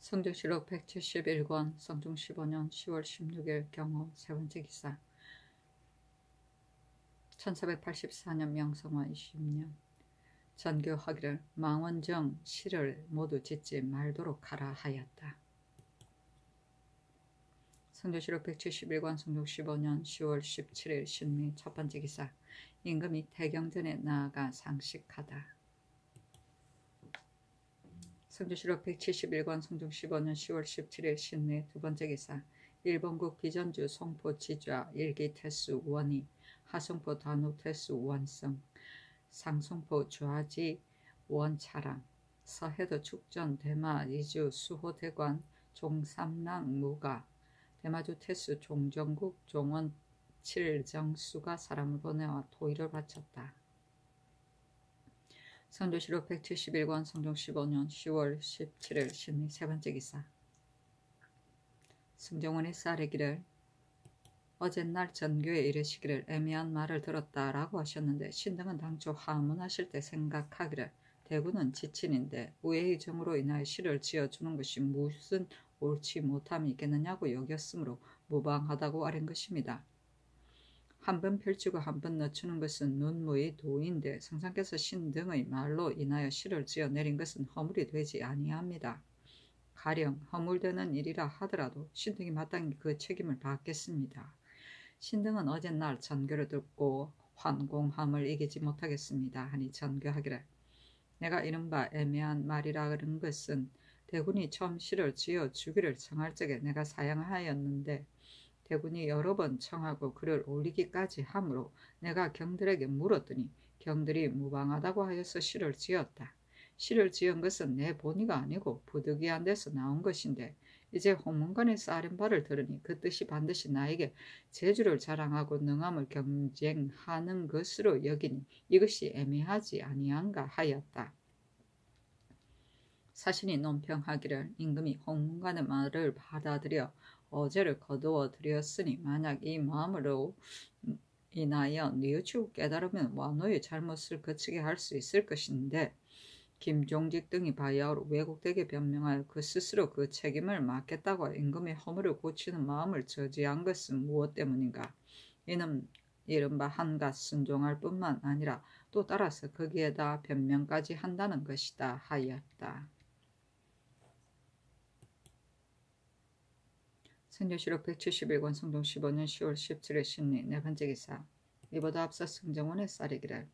성조실록 171권 성종 15년 10월 16일 경호 세 번째 기사 1484년 명성화 20년 전교하기를 망원정 실을 모두 짓지 말도록 하라 하였다. 성조실록 171권 성종 15년 10월 17일 신미 첫 번째 기사 임금이 태경전에 나아가 상식하다. 성조실록 171권 성종 15년 10월 17일 신미 두 번째 기사 일본국 비전주 송포 지좌 일기 태수 원희 하송포 단우 태수 원성 상송포 좌지 원차랑 서해도 축전 대마 이주 수호대관 종삼랑 무가 대마주 태수 종정국 종원 칠정수가 사람을 보내와 토의를 바쳤다. 성조실록 171권 성종 15년 10월 17일 신미 세 번째 기사 승정원이 쌀이기를 어젯날 전교에 이르시기를 애매한 말을 들었다라고 하셨는데 신등은 당초 하문하실 때 생각하기를 대구는 지친인데 우애의 정으로 인하여 시를 지어주는 것이 무슨 옳지 못함이 있겠느냐고 여겼으므로 무방하다고 아린 것입니다. 한 번 펼치고 한 번 늦추는 것은 눈무의 도인데 성상께서 신등의 말로 인하여 시를 지어 내린 것은 허물이 되지 아니합니다. 가령 허물되는 일이라 하더라도 신등이 마땅히 그 책임을 받겠습니다. 신등은 어젯날 전교를 듣고 환공함을 이기지 못하겠습니다. 하니 전교하기를 내가 이른바 애매한 말이라 그런 것은 대군이 처음 시를 지어 주기를 청할 적에 내가 사양하였는데 대군이 여러 번 청하고 글을 올리기까지 하므로 내가 경들에게 물었더니 경들이 무방하다고 하여서 시를 지었다. 시를 지은 것은 내 본의가 아니고 부득이한 데서 나온 것인데 이제 홍문관에서 아린 바를 들으니 그 뜻이 반드시 나에게 재주를 자랑하고 능함을 경쟁하는 것으로 여기니 이것이 애매하지 아니한가 하였다. 사신이 논평하기를 임금이 홍문관의 말을 받아들여 어제를 거두어 드렸으니 만약 이 마음으로 인하여 뉘우치고 깨달으면 완호의 잘못을 거치게 할 수 있을 것인데 김종직 등이 바야흐로 왜곡되게 변명하여 그 스스로 그 책임을 맡겠다고 임금의 허물을 고치는 마음을 저지한 것은 무엇 때문인가? 이는 이른바 한갓 순종할 뿐만 아니라 또 따라서 거기에다 변명까지 한다는 것이다 하였다. 성조실록 171권 성종 15년 10월 17일 신리 네 번째 기사 이보다 앞서 승정원의 쌀이기를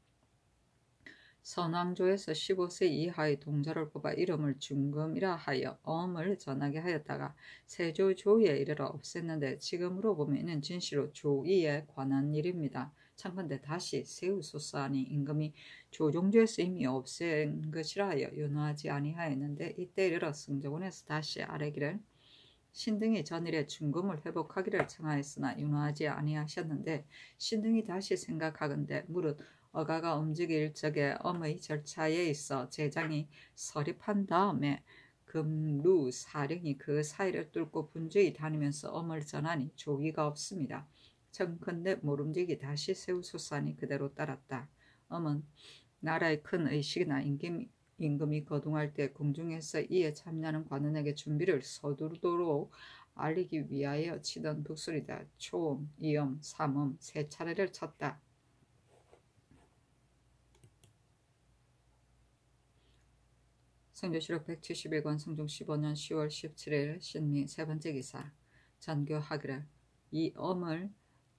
선왕조에서 15세 이하의 동자를 뽑아 이름을 중금이라 하여 엄을 전하게 하였다가 세조 조위에 이르러 없앴는데 지금으로 보면 이는 진실로 조위에 관한 일입니다. 참건대 다시 세우소서 하니 임금이 조종조에서 이미 없앤 것이라 하여 윤호하지 아니하였는데 이때 이르러 승정원에서 다시 아뢰기를 신등이 전일에 중금을 회복하기를 청하였으나 윤호하지 아니하셨는데 신등이 다시 생각하건대 무릇 어가가 움직일 적에 엄의 절차에 있어 제장이 설립한 다음에 금루 사령이 그 사이를 뚫고 분주히 다니면서 엄을 전하니 조기가 없습니다. 청컨대 모름지기 다시 세우소서 하니 그대로 따랐다. 엄은 나라의 큰 의식이나 임금이 거둥할 때 궁중에서 이에 참여하는 관원에게 준비를 서두르도록 알리기 위하여 치던 북소리다. 초음, 이음, 삼음 세 차례를 쳤다. 성조실록 171권 성종 15년 10월 17일 신미 세 번째 기사 전교하기를 이 엄을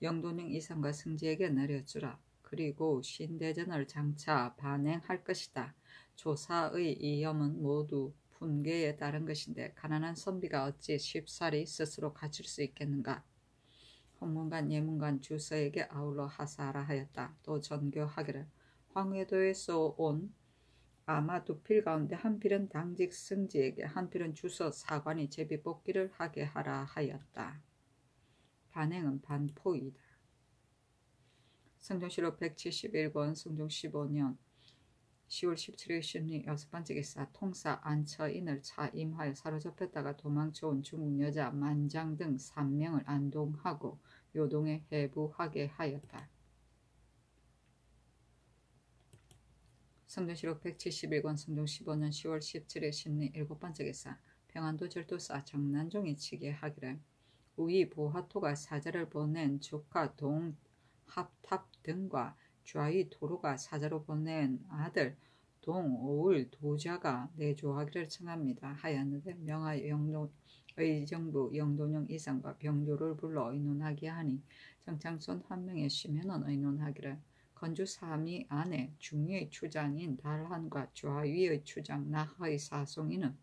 영도령 이상과 승지에게 내려주라. 그리고 신대전을 장차 반행할 것이다. 조사의 이 엄은 모두 분계에 따른 것인데 가난한 선비가 어찌 쉽사리 스스로 갖출 수 있겠는가. 홍문관 예문관 주서에게 아울러 하사하라 하였다. 또 전교하기를 황해도에서 온 아마 두 필 가운데 한 필은 당직 승지에게 한 필은 주서 사관이 제비 뽑기를 하게 하라 하였다. 반행은 반포이다. 성종실록 171권 성종 15년 10월 17일 신리 여섯 번째 기사 통사 안처인을 차임하여 사로잡혔다가 도망쳐온 중국 여자 만장 등 3명을 안동하고 요동에 해부하게 하였다. 성종실록 171권 성종 15년 10월 17일 신리 일곱 번째 기사 평안도 절도사 정난종이 치게 하기를 우이 보하토가 사자를 보낸 조카 동합탑 등과 좌이 토로가 사자로 보낸 아들 동오울 도자가 내조하기를 청합니다 하였는데 명하 의정부 영도령 이상과 병조를 불러 의논하게 하니 정창손 한 명의 시면은 의논하기를 건주 3위 안에 중위의 추장인 달한과 좌위의 추장 나하의 사송이는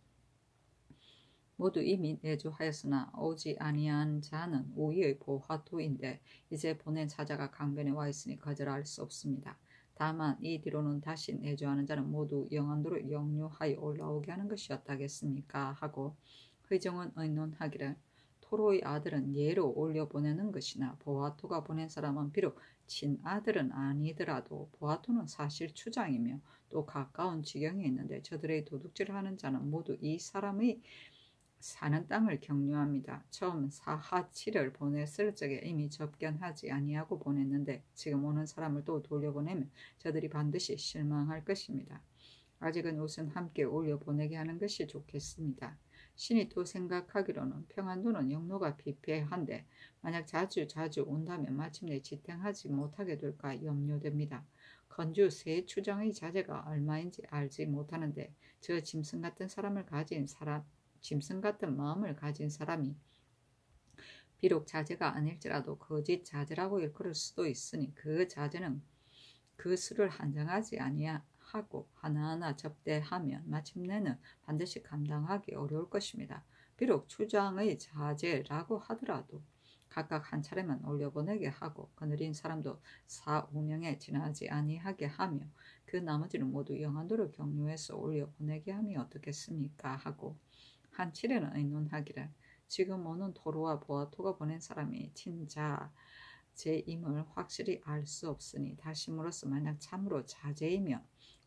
모두 이미 내조하였으나 오지 아니한 자는 우위의 보화토인데 이제 보낸 사자가 강변에 와 있으니 거절할 수 없습니다. 다만 이 뒤로는 다시 내조하는 자는 모두 영안도로 역류하여 올라오게 하는 것이었다겠습니까 하고 의정은 의논하기를 토로의 아들은 예로 올려보내는 것이나 보아토가 보낸 사람은 비록 친아들은 아니더라도 보아토는 사실 추장이며 또 가까운 지경에 있는데 저들의 도둑질을 하는 자는 모두 이 사람의 사는 땅을 경유합니다. 처음 사하치를 보냈을 적에 이미 접견하지 아니하고 보냈는데 지금 오는 사람을 또 돌려보내면 저들이 반드시 실망할 것입니다. 아직은 우선 함께 올려보내게 하는 것이 좋겠습니다. 신이 또 생각하기로는 평안도는 영로가 비폐한데 만약 자주 온다면 마침내 지탱하지 못하게 될까 염려됩니다. 건주 세 추장의 자제가 얼마인지 알지 못하는데 저 짐승 같은 마음을 가진 사람이 비록 자제가 아닐지라도 거짓 자제라고 일컬을 수도 있으니 그 자제는 그 수를 한정하지 아니하고 하나하나 접대하면 마침내는 반드시 감당하기 어려울 것입니다. 비록 추장의 자제라고 하더라도 각각 한 차례만 올려보내게 하고 거느린 사람도 4-5명에 지나지 아니하게 하며 그 나머지는 모두 영안도로 경유해서 올려보내게 함이 어떻겠습니까 하고 한칠에는 의논하기를 지금 오는 토로와 보아토가 보낸 사람이 친자제임을 확실히 알 수 없으니 다심으로써 만약 참으로 자제이면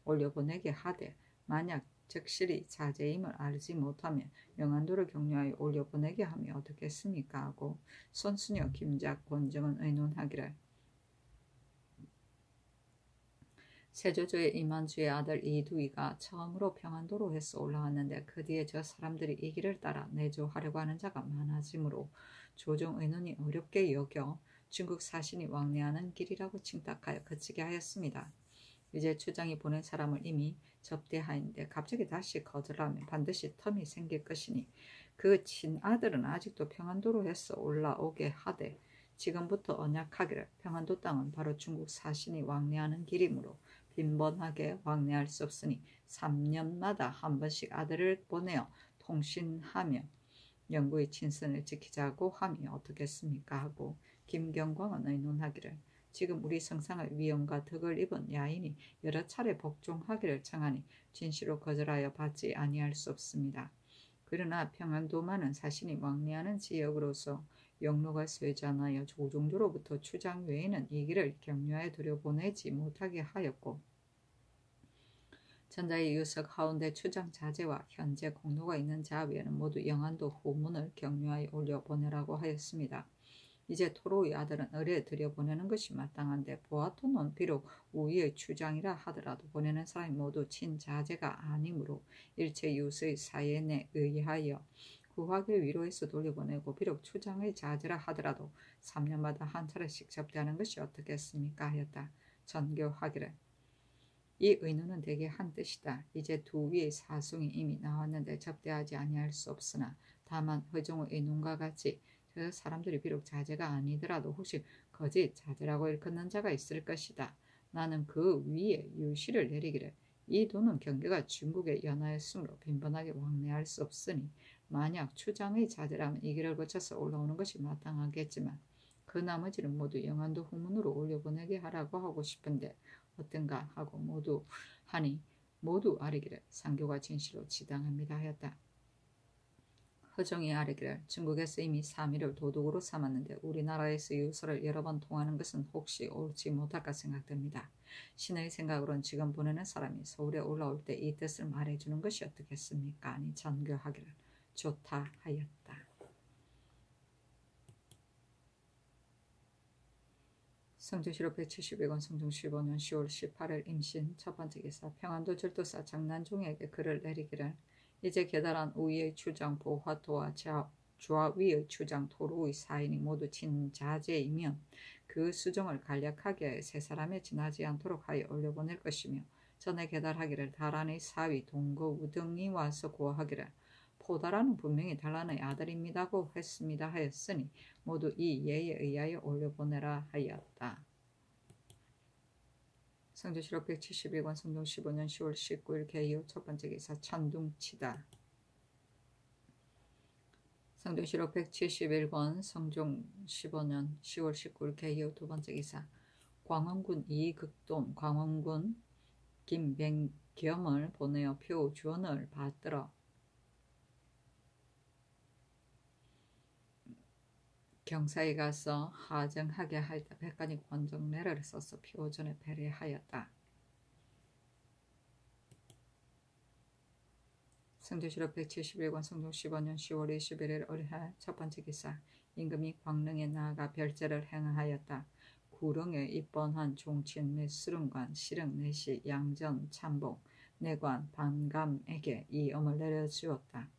올려보내게 하되 만약 적실히 자제임을 알지 못하면 영안도를 경유하여 올려보내게 하면 어떻겠습니까 하고 손수녀 김작 권정은 의논하기를 세조조의 이만주의 아들 이두이가 처음으로 평안도로 해서 올라왔는데 그 뒤에 저 사람들이 이 길을 따라 내조하려고 하는 자가 많아지므로 조정 의논이 어렵게 여겨 중국 사신이 왕래하는 길이라고 칭탁하여 그치게 하였습니다. 이제 추장이 보낸 사람을 이미 접대하였는데 갑자기 다시 거절하면 반드시 텀이 생길 것이니 그 친아들은 아직도 평안도로 해서 올라오게 하되 지금부터 언약하기를 평안도 땅은 바로 중국 사신이 왕래하는 길이므로 빈번하게 왕래할 수 없으니 3년마다 한 번씩 아들을 보내어 통신하며 영구의 친선을 지키자고 함이 어떻겠습니까 하고 김경광은 의논하기를 지금 우리 성상의 위엄과 덕을 입은 야인이 여러 차례 복종하기를 청하니 진시로 거절하여 받지 아니할 수 없습니다. 그러나 평안도만은 사신이 왕래하는 지역으로서 영로가 쇠잔하여 조종조로부터 추장 외에는 이 길을 경유하여 들여보내지 못하게 하였고 전자의 유석 하운데 추장 자제와 현재 공로가 있는 자 외에는 모두 영안도 후문을 경유하여 올려보내라고 하였습니다. 이제 토로의 아들은 을에 들여보내는 것이 마땅한데 보아토는 비록 우위의 추장이라 하더라도 보내는 사람이 모두 친자제가 아니므로 일체 유서의 사yen에 의하여 구하길 위로해서 돌려보내고 비록 추장의 자제라 하더라도 3년마다 한 차례씩 접대하는 것이 어떻겠습니까 하였다. 전교하기를 이 의논은 대개 한 뜻이다. 이제 두 위의 사송이 이미 나왔는데 접대하지 아니할 수 없으나 다만 회종의 의논과 같이 저 사람들이 비록 자제가 아니더라도 혹시 거짓 자제라고 일컫는 자가 있을 것이다. 나는 그 위에 유시를 내리기를 이 도는 경계가 중국에 연하였으므로 빈번하게 왕래할 수 없으니 만약 추장의 자제라면 이 길을 거쳐서 올라오는 것이 마땅하겠지만 그 나머지는 모두 영안도 후문으로 올려보내게 하라고 하고 싶은데 어떤가 하고 모두 하니 모두 아뢰기를 상교가 진실로 지당합니다 하였다. 허종이 아뢰기를 중국에서 이미 사미를 도둑으로 삼았는데 우리나라에서 유서를 여러 번 통하는 것은 혹시 옳지 못할까 생각됩니다. 신의 생각으로는 지금 보내는 사람이 서울에 올라올 때 이 뜻을 말해주는 것이 어떻겠습니까? 아니 전교하기를 좋다 하였다. 성조실록 172권 성종 15년 10월 18일 임신 첫 번째 기사 평안도 절도사 장난종에게 글을 내리기를 이제 계달한 우위의 추장 보화토와 좌위의 추장 토루의 사인이 모두 친자제이면 그 수정을 간략하게 세 사람에 지나지 않도록 하여 올려보낼 것이며 전에 계달하기를 다란의 사위 동거우 등이 와서 고하기를 포다라는 분명히 달란의 아들입니다고 했습니다 하였으니 모두 이 예에 의하여 올려보내라 하였다. 성조실록 171권 성종 15년 10월 19일 개요 첫 번째 기사 천둥치다. 성종실록 171권 성종 15년 10월 19일 개요 두 번째 기사 광원군 이극돈 광원군 김뱅겸을 보내어 표주원을 받들어 경사에 가서 하정하게 하였다. 백간이 권정례를 써서 표전에 배례하였다. 성조실록 171권 성종 15년 10월 21일 을해 첫 번째 기사 임금이 광릉에 나아가 별제를 행하였다. 구릉에 입번한 종친 및 수릉관, 실흥, 내시, 양전, 참복, 내관, 반감에게 이 엄을 내려주었다.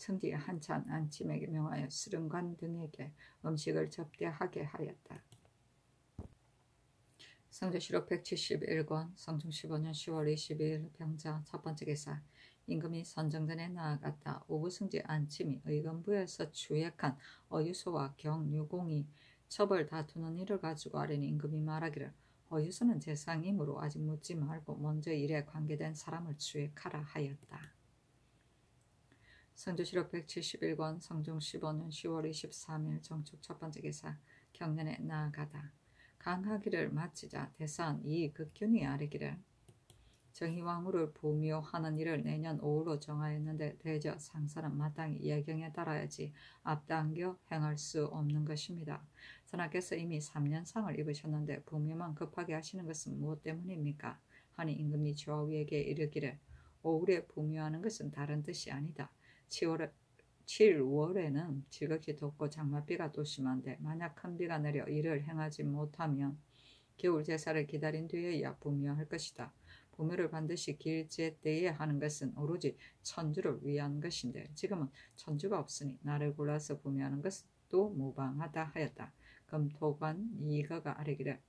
성지에 한찬 안침에게 명하여 수릉관 등에게 음식을 접대하게 하였다. 성조실록 171권 성종 15년 10월 22일 병자 첫 번째 기사 임금이 선정전에 나아갔다. 오부승지 안침이 의건부에서 추액한 어유소와 경유공이 첩을 다투는 일을 가지고 아뢰니 임금이 말하기를 어유소는 재상이므로 아직 묻지 말고 먼저 일에 관계된 사람을 추액하라 하였다. 성조실록 171권 성종 15년 10월 23일 정축 첫 번째 기사 경년에 나아가다. 강하기를 마치자 대사한 이 극균이 아뢰기를 정의왕후를 부묘하는 일을 내년 5월로 정하였는데 대저 상사는 마땅히 예경에 따라야지 앞당겨 행할 수 없는 것입니다. 선하께서 이미 3년상을 입으셨는데 부묘만 급하게 하시는 것은 무엇 때문입니까? 하니 임금이 좌우에게 이르기를 5월에 부묘하는 것은 다른 뜻이 아니다. 7월에는 지극히 덥고 장맛비가 또 심한데 만약 큰 비가 내려 이를 행하지 못하면 겨울 제사를 기다린 뒤에야 부묘할 것이다. 부묘를 반드시 길제 때에 하는 것은 오로지 천주를 위한 것인데 지금은 천주가 없으니 나를 골라서 부묘하는 것도 무방하다 하였다. 금토관 이거가 아뢰기를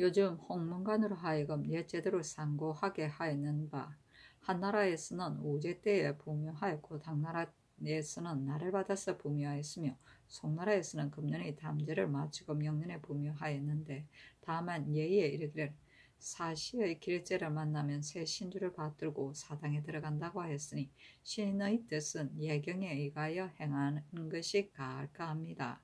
요즘 홍문관으로 하여금 옛 제도를 상고하게 하였는 바 한나라에서는 우제 때에 부묘하였고 당나라에서는 날을 받아서 부묘하였으며 송나라에서는 금년의 담제를 마치고 명년에 부묘하였는데 다만 예의에 이르기를 사시의 길제를 만나면 새 신주를 받들고 사당에 들어간다고 하였으니 신의 뜻은 예경에 의하여 행하는 것이 가할까 합니다.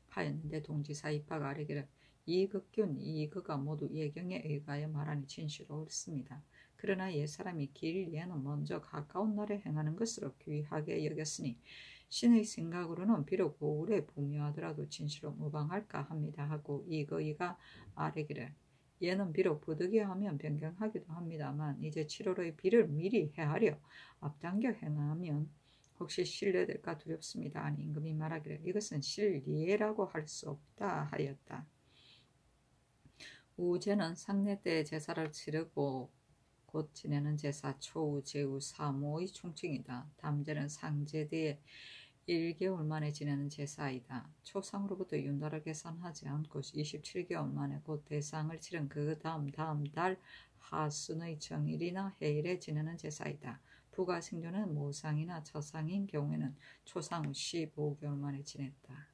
하였는데 동지사 입하가 아뢰기를 이극균 이그가 모두 예경에 의하여 말하니 진실로 옳습니다. 그러나 옛사람이 길 예는 먼저 가까운 날에 행하는 것으로 귀하게 여겼으니 신의 생각으로는 비록 5월에 부묘하더라도 진실로 무방할까 합니다 하고 이거이가 아뢰기를 얘는 비록 부득이하면 변경하기도 합니다만 이제 7월의 비를 미리 헤아려 앞당겨 행하면 혹시 신뢰될까 두렵습니다. 아니 임금이 말하기를 이것은 실리에라고 할 수 없다 하였다. 우제는 상례 때 제사를 치르고 곧 지내는 제사 초우, 제우, 사모의 총칭이다. 담제는 상제대에 1개월 만에 지내는 제사이다. 초상으로부터 윤달을 계산하지 않고 27개월 만에 곧 대상을 치른 그 다음 달 하순의 정일이나 해일에 지내는 제사이다. 부가 생존은 모상이나 처상인 경우에는 초상 후 15개월 만에 지냈다.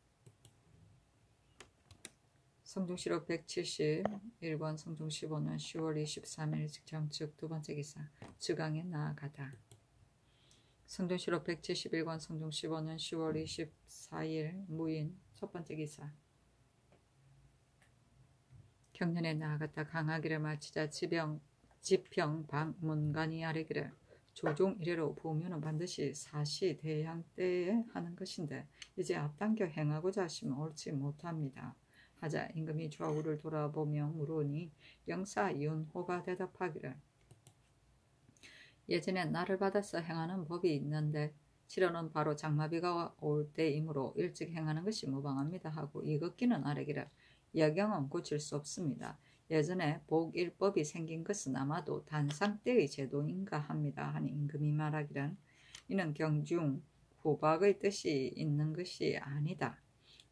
성종실록 171권 성종 15년 10월 23일 정축 두 번째 기사 주강에 나아가다. 성종실록 171권 성종 15년 10월 24일 무인 첫 번째 기사 경년에 나아갔다. 강하기를 마치자 지평 방문관이 아뢰기를 조종 이래로 부묘는 반드시 사시 대양 때에 하는 것인데 이제 앞당겨 행하고자 하시면 옳지 못합니다. 하자 임금이 좌우를 돌아보며 물으니 영사 윤호가 대답하기를 예전에 날을 받아서 행하는 법이 있는데 7월은 바로 장마비가 올 때이므로 일찍 행하는 것이 무방합니다 하고 이극기는 아뢰기를 예경은 고칠 수 없습니다. 예전에 복일법이 생긴 것은 아마도 단상 때의 제도인가 합니다. 하니 임금이 말하기를 이는 경중 후박의 뜻이 있는 것이 아니다.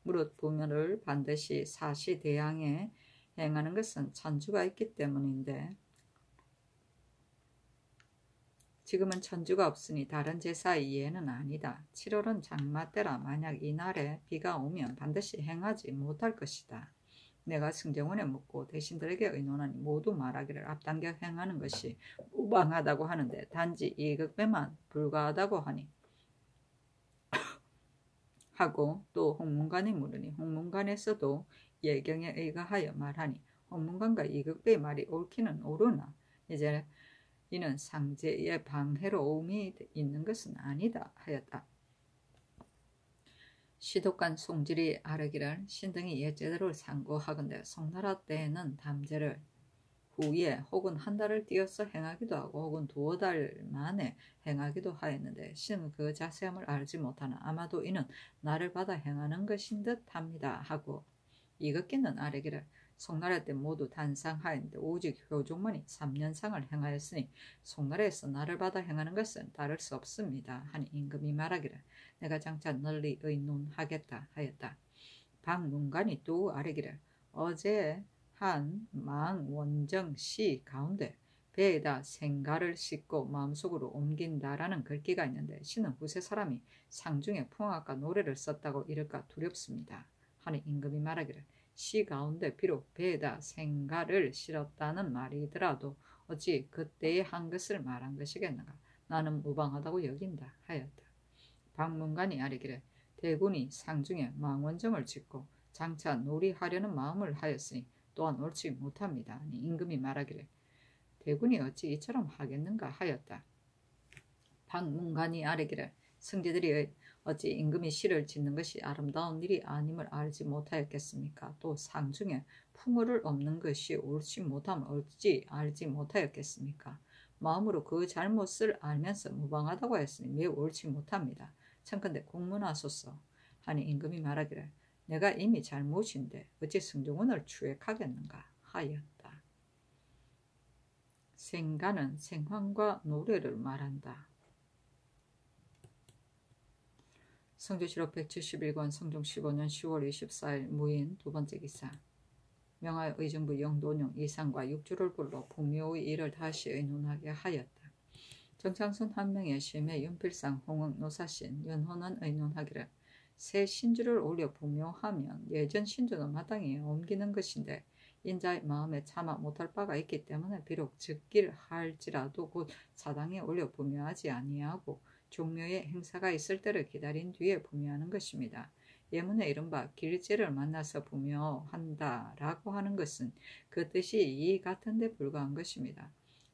무릇 부묘를 반드시 사시대양에 행하는 것은 천주가 있기 때문인데 지금은 천주가 없으니 다른 제사의 이해는 아니다. 7월은 장마 때라 만약 이날에 비가 오면 반드시 행하지 못할 것이다. 내가 승정원에 묻고 대신들에게 의논하니 모두 말하기를 앞당겨 행하는 것이 무방하다고 하는데 단지 이극배만 불가하다고 하니 하고 또 홍문관이 물으니 홍문관에서도 예경에 의거하여 말하니 홍문관과 이극배의 말이 옳기는 옳으나 이제 이는 상제의 방해로움이 있는 것은 아니다 하였다. 시독관 송질이 아뢰기를 신등이 예제대로 상고하건대 송나라 때에는 담제를 후에 혹은 한 달을 띄어서 행하기도 하고 혹은 두어 달 만에 행하기도 하였는데 신은 그 자세함을 알지 못하나 아마도 이는 나를 받아 행하는 것인 듯 합니다 하고 이극기는 아뢰기를 송나라 때 모두 단상하였는데 오직 효종만이 3년상을 행하였으니 송나라에서 나를 받아 행하는 것은 다를 수 없습니다 하니 임금이 말하기를 내가 장차 널리 의논하겠다 하였다. 박문관이 또 아뢰기를 어제 한 망 원정 시 가운데 배에다 생가를 싣고 마음속으로 옮긴다라는 글귀가 있는데 신은 후세 사람이 상중에 풍악과 노래를 썼다고 이럴까 두렵습니다 하니 임금이 말하기를 시 가운데 비록 배에다 생가를 실었다는 말이더라도 어찌 그때에 한 것을 말한 것이겠는가. 나는 무방하다고 여긴다 하였다. 박문관이 아뢰기를 대군이 상중에 망원정을 짓고 장차 놀이하려는 마음을 하였으니 또한 옳지 못합니다. 아니 임금이 말하기를 대군이 어찌 이처럼 하겠는가 하였다. 박문관이 아뢰기를 승제들이 어찌 임금이 시를 짓는 것이 아름다운 일이 아님을 알지 못하였겠습니까? 또 상중에 풍어를 없는 것이 옳지 못함을 어찌 알지 못하였겠습니까? 마음으로 그 잘못을 알면서 무방하다고 했으니 매우 옳지 못합니다. 청컨대 공문하소서 하니 임금이 말하기를 내가 이미 잘못인데 어찌 승정원을 추액하겠는가 하였다. 생가는 생황과 노래를 말한다. 성조실록 171권 성종 15년 10월 24일 무인 두 번째 기사. 명하여 의정부 영돈용 이상과 육주를 불러 부묘의 일을 다시 의논하게 하였다. 정창순 한 명의 심해 윤필상 홍흥 노사신 윤호는 의논하기를 새 신주를 올려 부묘하면 예전 신주는 마땅히 옮기는 것인데 인자의 마음에 차마 못할 바가 있기 때문에 비록 즉길 할지라도 곧 사당에 올려 부묘하지 아니하고 종묘의 행사가 있을 때를 기다린 뒤에 부묘하는 것입니다. 예문에 이른바 길제를 만나서 부묘한다라고 하는 것은 그 뜻이 이 같은 데 불과한 것입니다.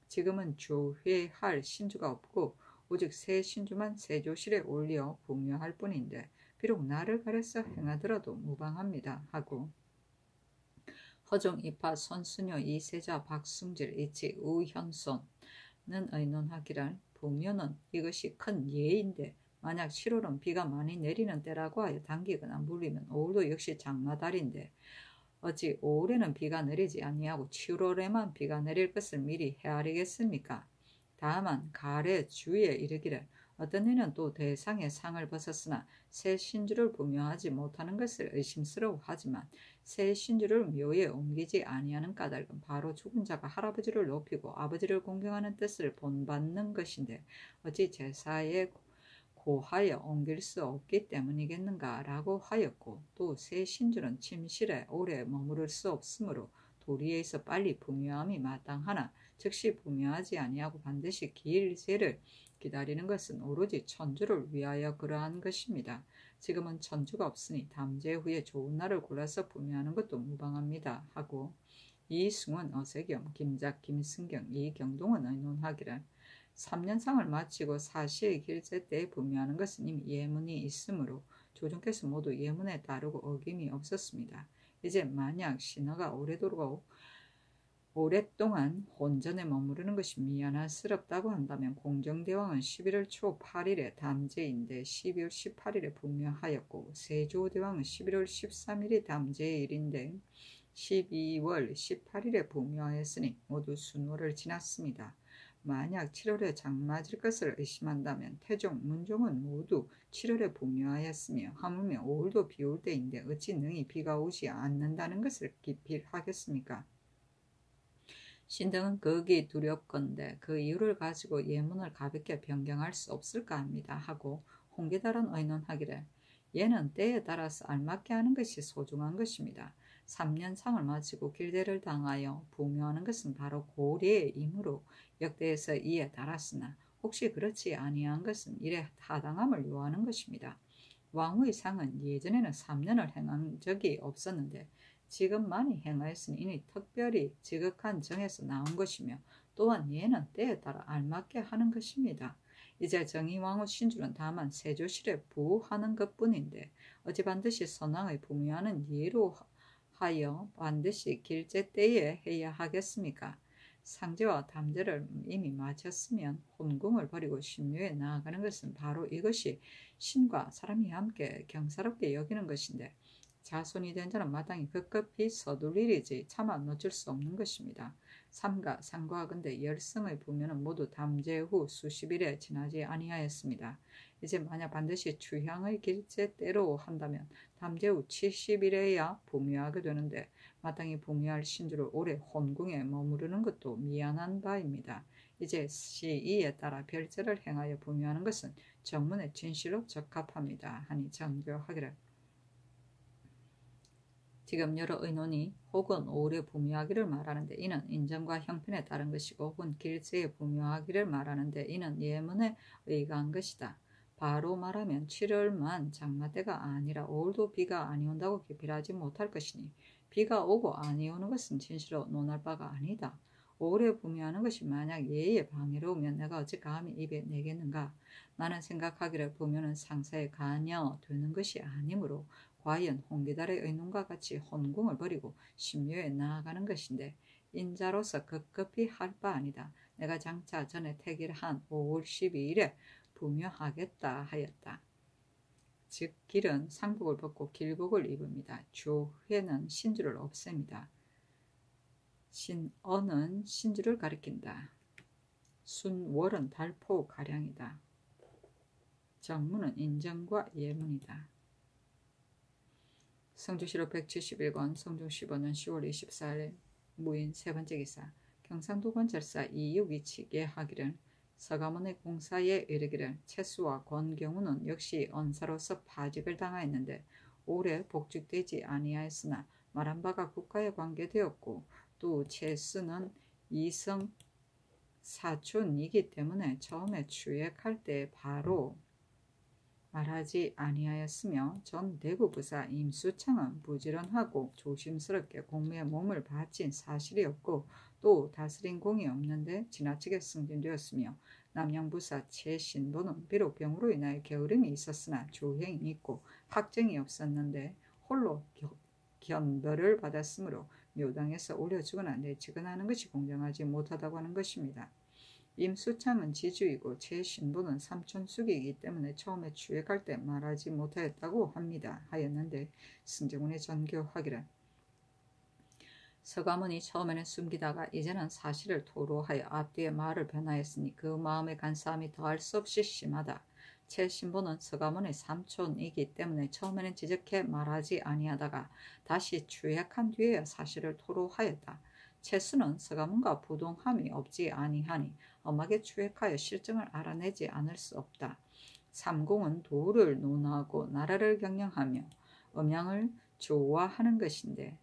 지금은 조회할 신주가 없고 오직 새 신주만 세조실에 올려 부묘할 뿐인데 비록 나를 가려서 행하더라도 무방합니다 하고 허종 이파 선수녀 이세자 박승질 이치 우현손은 의논하기를 부묘는 이것이 큰 예인데 만약 7월은 비가 많이 내리는 때라고 하여 당기거나 물리면 5월도 역시 장마달인데 어찌 5월에는 비가 내리지 아니하고 7월에만 비가 내릴 것을 미리 헤아리겠습니까? 다만 가래 주에 이르기를 어떤 이는 또 대상의 상을 벗었으나 새 신주를 부묘하지 못하는 것을 의심스러워하지만 새 신주를 묘에 옮기지 아니하는 까닭은 바로 죽은 자가 할아버지를 높이고 아버지를 공경하는 뜻을 본받는 것인데 어찌 제사에 고하여 옮길 수 없기 때문이겠는가 라고 하였고 또 새 신주는 침실에 오래 머무를 수 없으므로 도리에서 빨리 부묘함이 마땅하나 즉시 부묘하지 아니하고 반드시 기일제를 기다리는 것은 오로지 천주를 위하여 그러한 것입니다. 지금은 천주가 없으니 담제 후에 좋은 날을 골라서 부묘하는 것도 무방합니다 하고 이승원, 어세겸, 김작, 김승경, 이경동은 의논하기를 3년상을 마치고 사시의 길제 때에 부묘하는 것은 이미 예문이 있으므로 조정께서 모두 예문에 따르고 어김이 없었습니다. 이제 만약 신하가 오랫동안 혼전에 머무르는 것이 미안스럽다고 한다면 공정대왕은 11월 초 8일에 담제인데 12월 18일에 부묘하였고 세조대왕은 11월 13일이 담제일인데 12월 18일에 부묘하였으니 모두 순월을 지났습니다. 만약 7월에 장맞을 것을 의심한다면 태종, 문종은 모두 7월에 부묘하였으며 하물며 5월도 비 올 때인데 어찌 능히 비가 오지 않는다는 것을 기필하겠습니까? 신등은 극이 두렵건대 그 이유를 가지고 예문을 가볍게 변경할 수 없을까 합니다 하고 홍계달은 의논하기를 얘는 때에 따라서 알맞게 하는 것이 소중한 것입니다. 3년상을 마치고 길대를 당하여 부묘하는 것은 바로 고리의 임으로 역대에서 이에 달았으나 혹시 그렇지 아니한 것은 이래 타당함을 요하는 것입니다. 왕후의 상은 예전에는 3년을 행한 적이 없었는데 지금 많이 행하였으니 이는 특별히 지극한 정에서 나온 것이며 또한 얘는 때에 따라 알맞게 하는 것입니다. 이제 정의왕후 신주는 다만 세조실에 부하는 것뿐인데 어찌 반드시 선왕의 부묘하는 예로 하여 반드시 길제 때에 해야 하겠습니까? 상제와 담제를 이미 마쳤으면 혼궁을 버리고 신묘에 나아가는 것은 바로 이것이 신과 사람이 함께 경사롭게 여기는 것인데 자손이 된 자는 마땅히 급급히 서둘리리지 차마 놓칠 수 없는 것입니다. 삼가 상과하건대 열성의 부묘는 모두 담제 후 수십일에 지나지 아니하였습니다. 이제 만약 반드시 추향의 길제 때로 한다면 담제 후 70일에야 부묘하게 되는데 마땅히 부묘할 신주를 오래 혼궁에 머무르는 것도 미안한 바입니다. 이제 시이에 따라 별제를 행하여 부묘하는 것은 정문의 진실로 적합합니다. 하니 정교하기를 지금 여러 의논이 혹은 오래 부묘하기를 말하는데 이는 인정과 형편에 따른 것이고 혹은 길세에 부묘하기를 말하는데 이는 예문에 의거한 것이다. 바로 말하면 7월만 장마때가 아니라 5월도 비가 아니온다고 기필하지 못할 것이니 비가 오고 아니오는 것은 진실로 논할 바가 아니다. 5월에 부묘하는 것이 만약 예의에 방해로우면 내가 어찌 감히 입에 내겠는가. 나는 생각하기를 부묘는 상사에 관여되는 것이 아니므로 과연 홍계달의 의논과 같이 혼궁을 버리고 신묘에 나아가는 것인데 인자로서 급급히 할 바 아니다. 내가 장차 전에 택일한 5월 12일에 부묘하겠다 하였다. 즉 길은 상복을 벗고 길복을 입읍니다. 주회는 신주를 없앱니다. 신어는 신주를 가리킨다. 순월은 달포 가량이다. 정문은 인정과 예문이다. 성주시록 171권 성종 15년 10월 24일 무인 세 번째 기사 경상도 권찰사 이육이칙에 하기를 서가문의 공사에 이르기를 채수와 권경우는 역시 언사로서 파직을 당하였는데 오래 복직되지 아니하였으나 말한 바가 국가에 관계되었고 또 채수는 이성 사촌이기 때문에 처음에 추액할 때 바로 말하지 아니하였으며 전 대구부사 임수창은 부지런하고 조심스럽게 공무에 몸을 바친 사실이 없고 또 다스린 공이 없는데 지나치게 승진되었으며 남양부사 최신보는 비록 병으로 인하여 게으름이 있었으나 조행이 있고 학정이 없었는데 홀로 견벌을 받았으므로 묘당에서 올려주거나 내치거나 하는 것이 공정하지 못하다고 하는 것입니다. 임수창은 지주이고 최신보는 삼촌숙이기 때문에 처음에 추액할 때 말하지 못하였다고 합니다. 하였는데 승정원의 전교하기를 서가문이 처음에는 숨기다가 이제는 사실을 토로하여 앞뒤에 말을 변하였으니 그 마음의 간사함이 더할 수 없이 심하다. 최신보는 서가문의 삼촌이기 때문에 처음에는 지적해 말하지 아니하다가 다시 추액한 뒤에야 사실을 토로하였다. 채수는 서가문과 부동함이 없지 아니하니 엄하게 추액하여 실정을 알아내지 않을 수 없다. 삼공은 도를 논하고 나라를 경영하며 음양을 좋아하는 것인데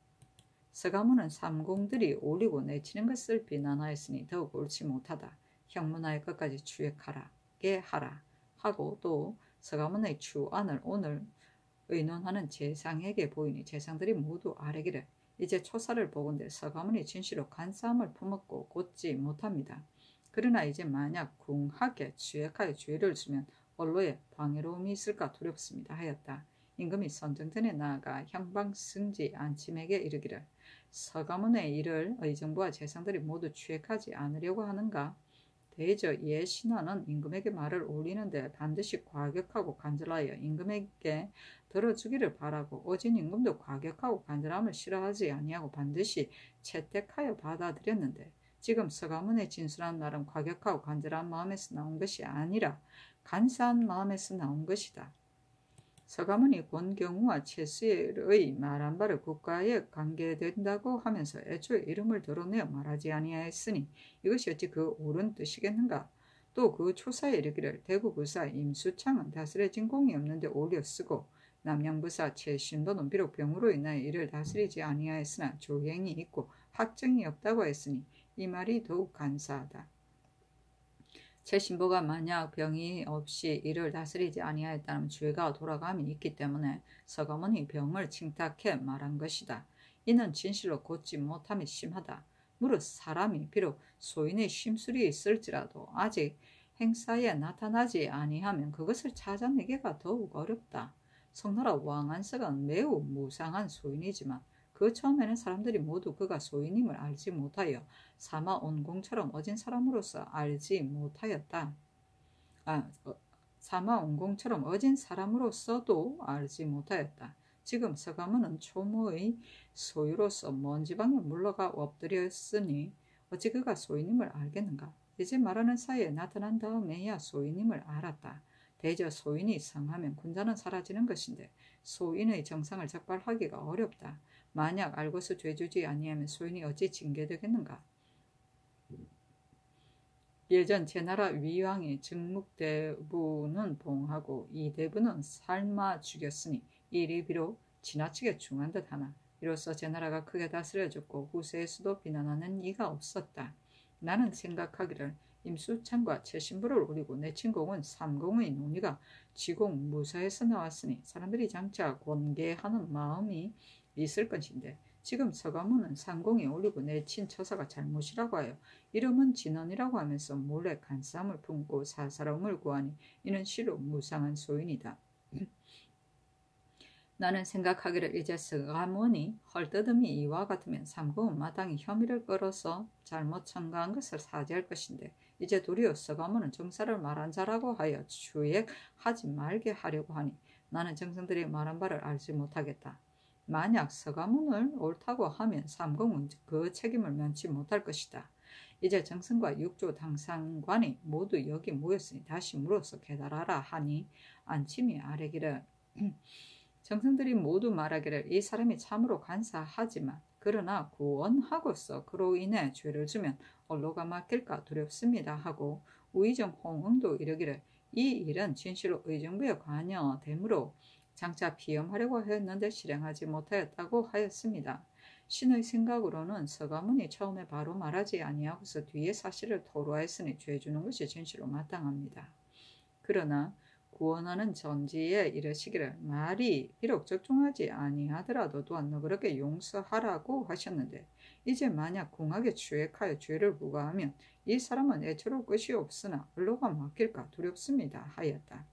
서가문은 삼공들이 올리고 내치는 것을 비난하였으니 더욱 옳지 못하다. 형문하여 끝까지 추액하라게 하라 하고 또 서가문의 추안을 오늘 의논하는 재상에게 보이니 재상들이 모두 아뢰기를 이제 초사를 보건대 서가문이 진실로 간사함을 품었고 곧지 못합니다. 그러나 이제 만약 궁하게 추액하여 주의를 주면 언로에 방해로움이 있을까 두렵습니다 하였다. 임금이 선정전에 나아가 형방승지 안침에게 이르기를 서가문의 일을 의정부와 재상들이 모두 추액하지 않으려고 하는가? 대저 이에 신하는 임금에게 말을 올리는데 반드시 과격하고 간절하여 임금에게 들어주기를 바라고 어진 임금도 과격하고 간절함을 싫어하지 아니하고 반드시 채택하여 받아들였는데 지금 서가문의 진술한 말은 과격하고 간절한 마음에서 나온 것이 아니라 간사한 마음에서 나온 것이다. 서가문이 권경우와 최수의 말한 바를 국가에 관계된다고 하면서 애초에 이름을 드러내어 말하지 아니하였으니 이것이 어찌 그 옳은 뜻이겠는가. 또 그 초사에 이르기를 대구부사 임수창은 다스려진 공이 없는데 오려 쓰고 남양부사 최신도는 비록 병으로 인하여 이를 다스리지 아니하였으나 조행이 있고 학정이 없다고 했으니 이 말이 더욱 간사하다. 최신보가 만약 병이 없이 이를 다스리지 아니하였다면 죄가 돌아감이 있기 때문에 서가문이 병을 칭탁해 말한 것이다. 이는 진실로 곧지 못함이 심하다. 무릇 사람이 비록 소인의 심술이 있을지라도 아직 행사에 나타나지 아니하면 그것을 찾아내기가 더욱 어렵다. 성나라 왕안석은 매우 무상한 소인이지만 그 처음에는 사람들이 모두 그가 소인임을 알지 못하여 사마온공처럼 어진 사람으로서 알지 못하였다. 사마온공처럼 어진 사람으로서도 알지 못하였다. 지금 서가문은 초모의 소유로서 먼 지방에 물러가 엎드렸으니 어찌 그가 소인임을 알겠는가. 이제 말하는 사이에 나타난 다음에야 소인임을 알았다. 대저 소인이 상하면 군자는 사라지는 것인데 소인의 정상을 적발하기가 어렵다. 만약 알고서 죄주지 아니하면 소인이 어찌 징계되겠는가. 예전 제나라 위왕이 증묵대부는 봉하고 이대부는 삶아 죽였으니 일이 비록 지나치게 중한 듯하나 이로써 제나라가 크게 다스려졌고 후세의 수도 비난하는 이가 없었다. 나는 생각하기를 임수창과 최신부를 올리고 내 친공은 삼공의 논의가 지공 무사에서 나왔으니 사람들이 장차 권계하는 마음이 있을 것인데 지금 서가문은 상공에 올리고 내 친처사가 잘못이라고 하여 이름은 진언이라고 하면서 몰래 간사함을 품고 사사로움을 구하니 이는 실로 무상한 소인이다. 나는 생각하기를 이제 서가문이 헐뜯음이 이와 같으면 삼공은 마땅히 혐의를 끌어서 잘못 첨가한 것을 사죄할 것인데 이제 도리어 서가문은 정사를 말한 자라고 하여 추액하지 말게 하려고 하니 나는 정성들이 말한 바를 알지 못하겠다. 만약 서가문을 옳다고 하면 삼공은 그 책임을 면치 못할 것이다. 이제 정승과 육조 당상관이 모두 여기 모였으니 다시 물어서 깨달아라 하니 안침이 아뢰기를 정승들이 모두 말하기를 이 사람이 참으로 간사하지만 그러나 구원하고서 그로 인해 죄를 주면 언로가 맡길까 두렵습니다 하고 우의정 홍응도 이르기를 이 일은 진실로 의정부에 관여되므로 장차 피험하려고 했는데 실행하지 못하였다고 하였습니다. 신의 생각으로는 서가문이 처음에 바로 말하지 아니하고서 뒤에 사실을 토로하였으니 죄 주는 것이 진실로 마땅합니다. 그러나 구원하는 전지에 이르시기를 말이 비록 적중하지 아니하더라도 또한 너그럽게 용서하라고 하셨는데 이제 만약 궁하게 추액하여 죄를 부과하면 이 사람은 애처로울 것이 없으나 언로가 맡길까 두렵습니다 하였다.